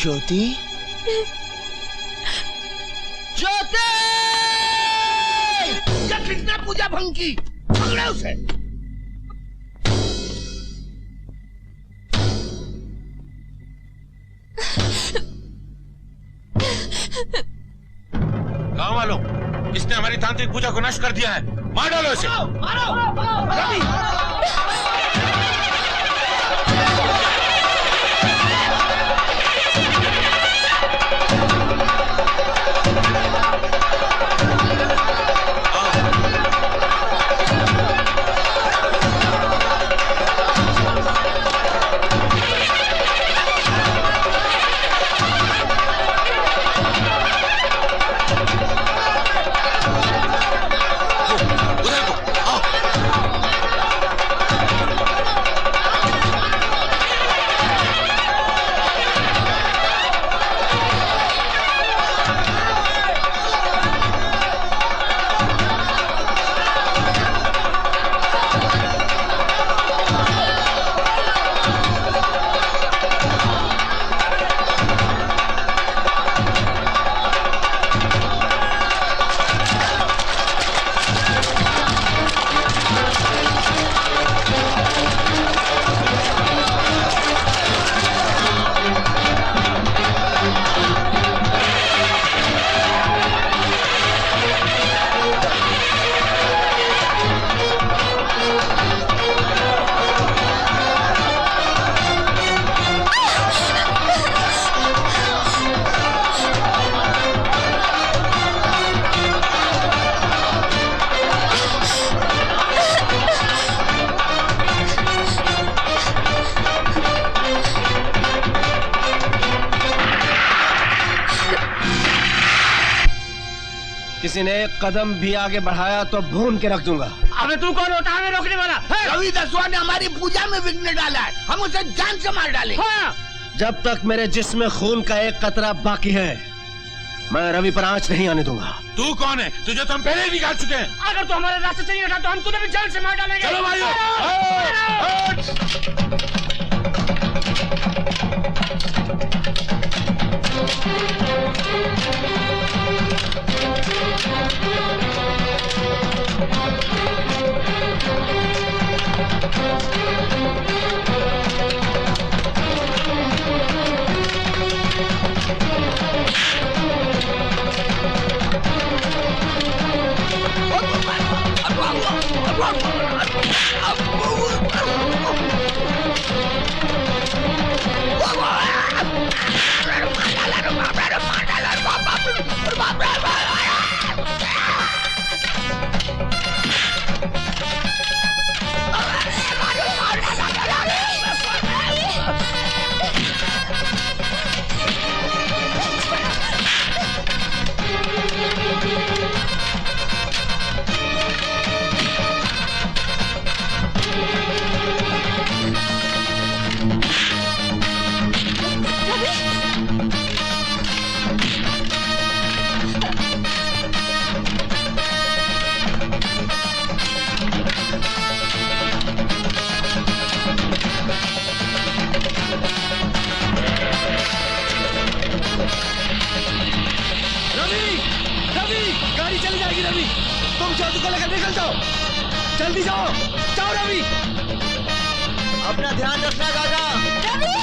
ज्योति, ज्योति! जब कितना पूजा भंग की, पकड़ो उसे। गांव वालों, इसने हमारी तांत्रिक पूजा को नष्ट कर दिया है, मार डालो इसे। किसी ने एक कदम भी आगे बढ़ाया तो भून के रख दूंगा। अबे तू कौन होता है रोकने वाला? रवि दसवा ने हमारी पूजा में विघ्न डाला है, हम उसे जान से मार डालें। हाँ। जब तक मेरे जिस्म में खून का एक कतरा बाकी है, मैं रवि पर आंच नहीं आने दूंगा। तू कौन है? तुझे तो हम पहले ही निकाल चुके हैं। अगर तू हमारे रास्ते से नहीं हटा तो हम तुझे भी जान से मार डालेंगे। चलो भाइयों। जल्दी जाओ, जाओ रवि। अपना ध्यान रखना काका। रवि।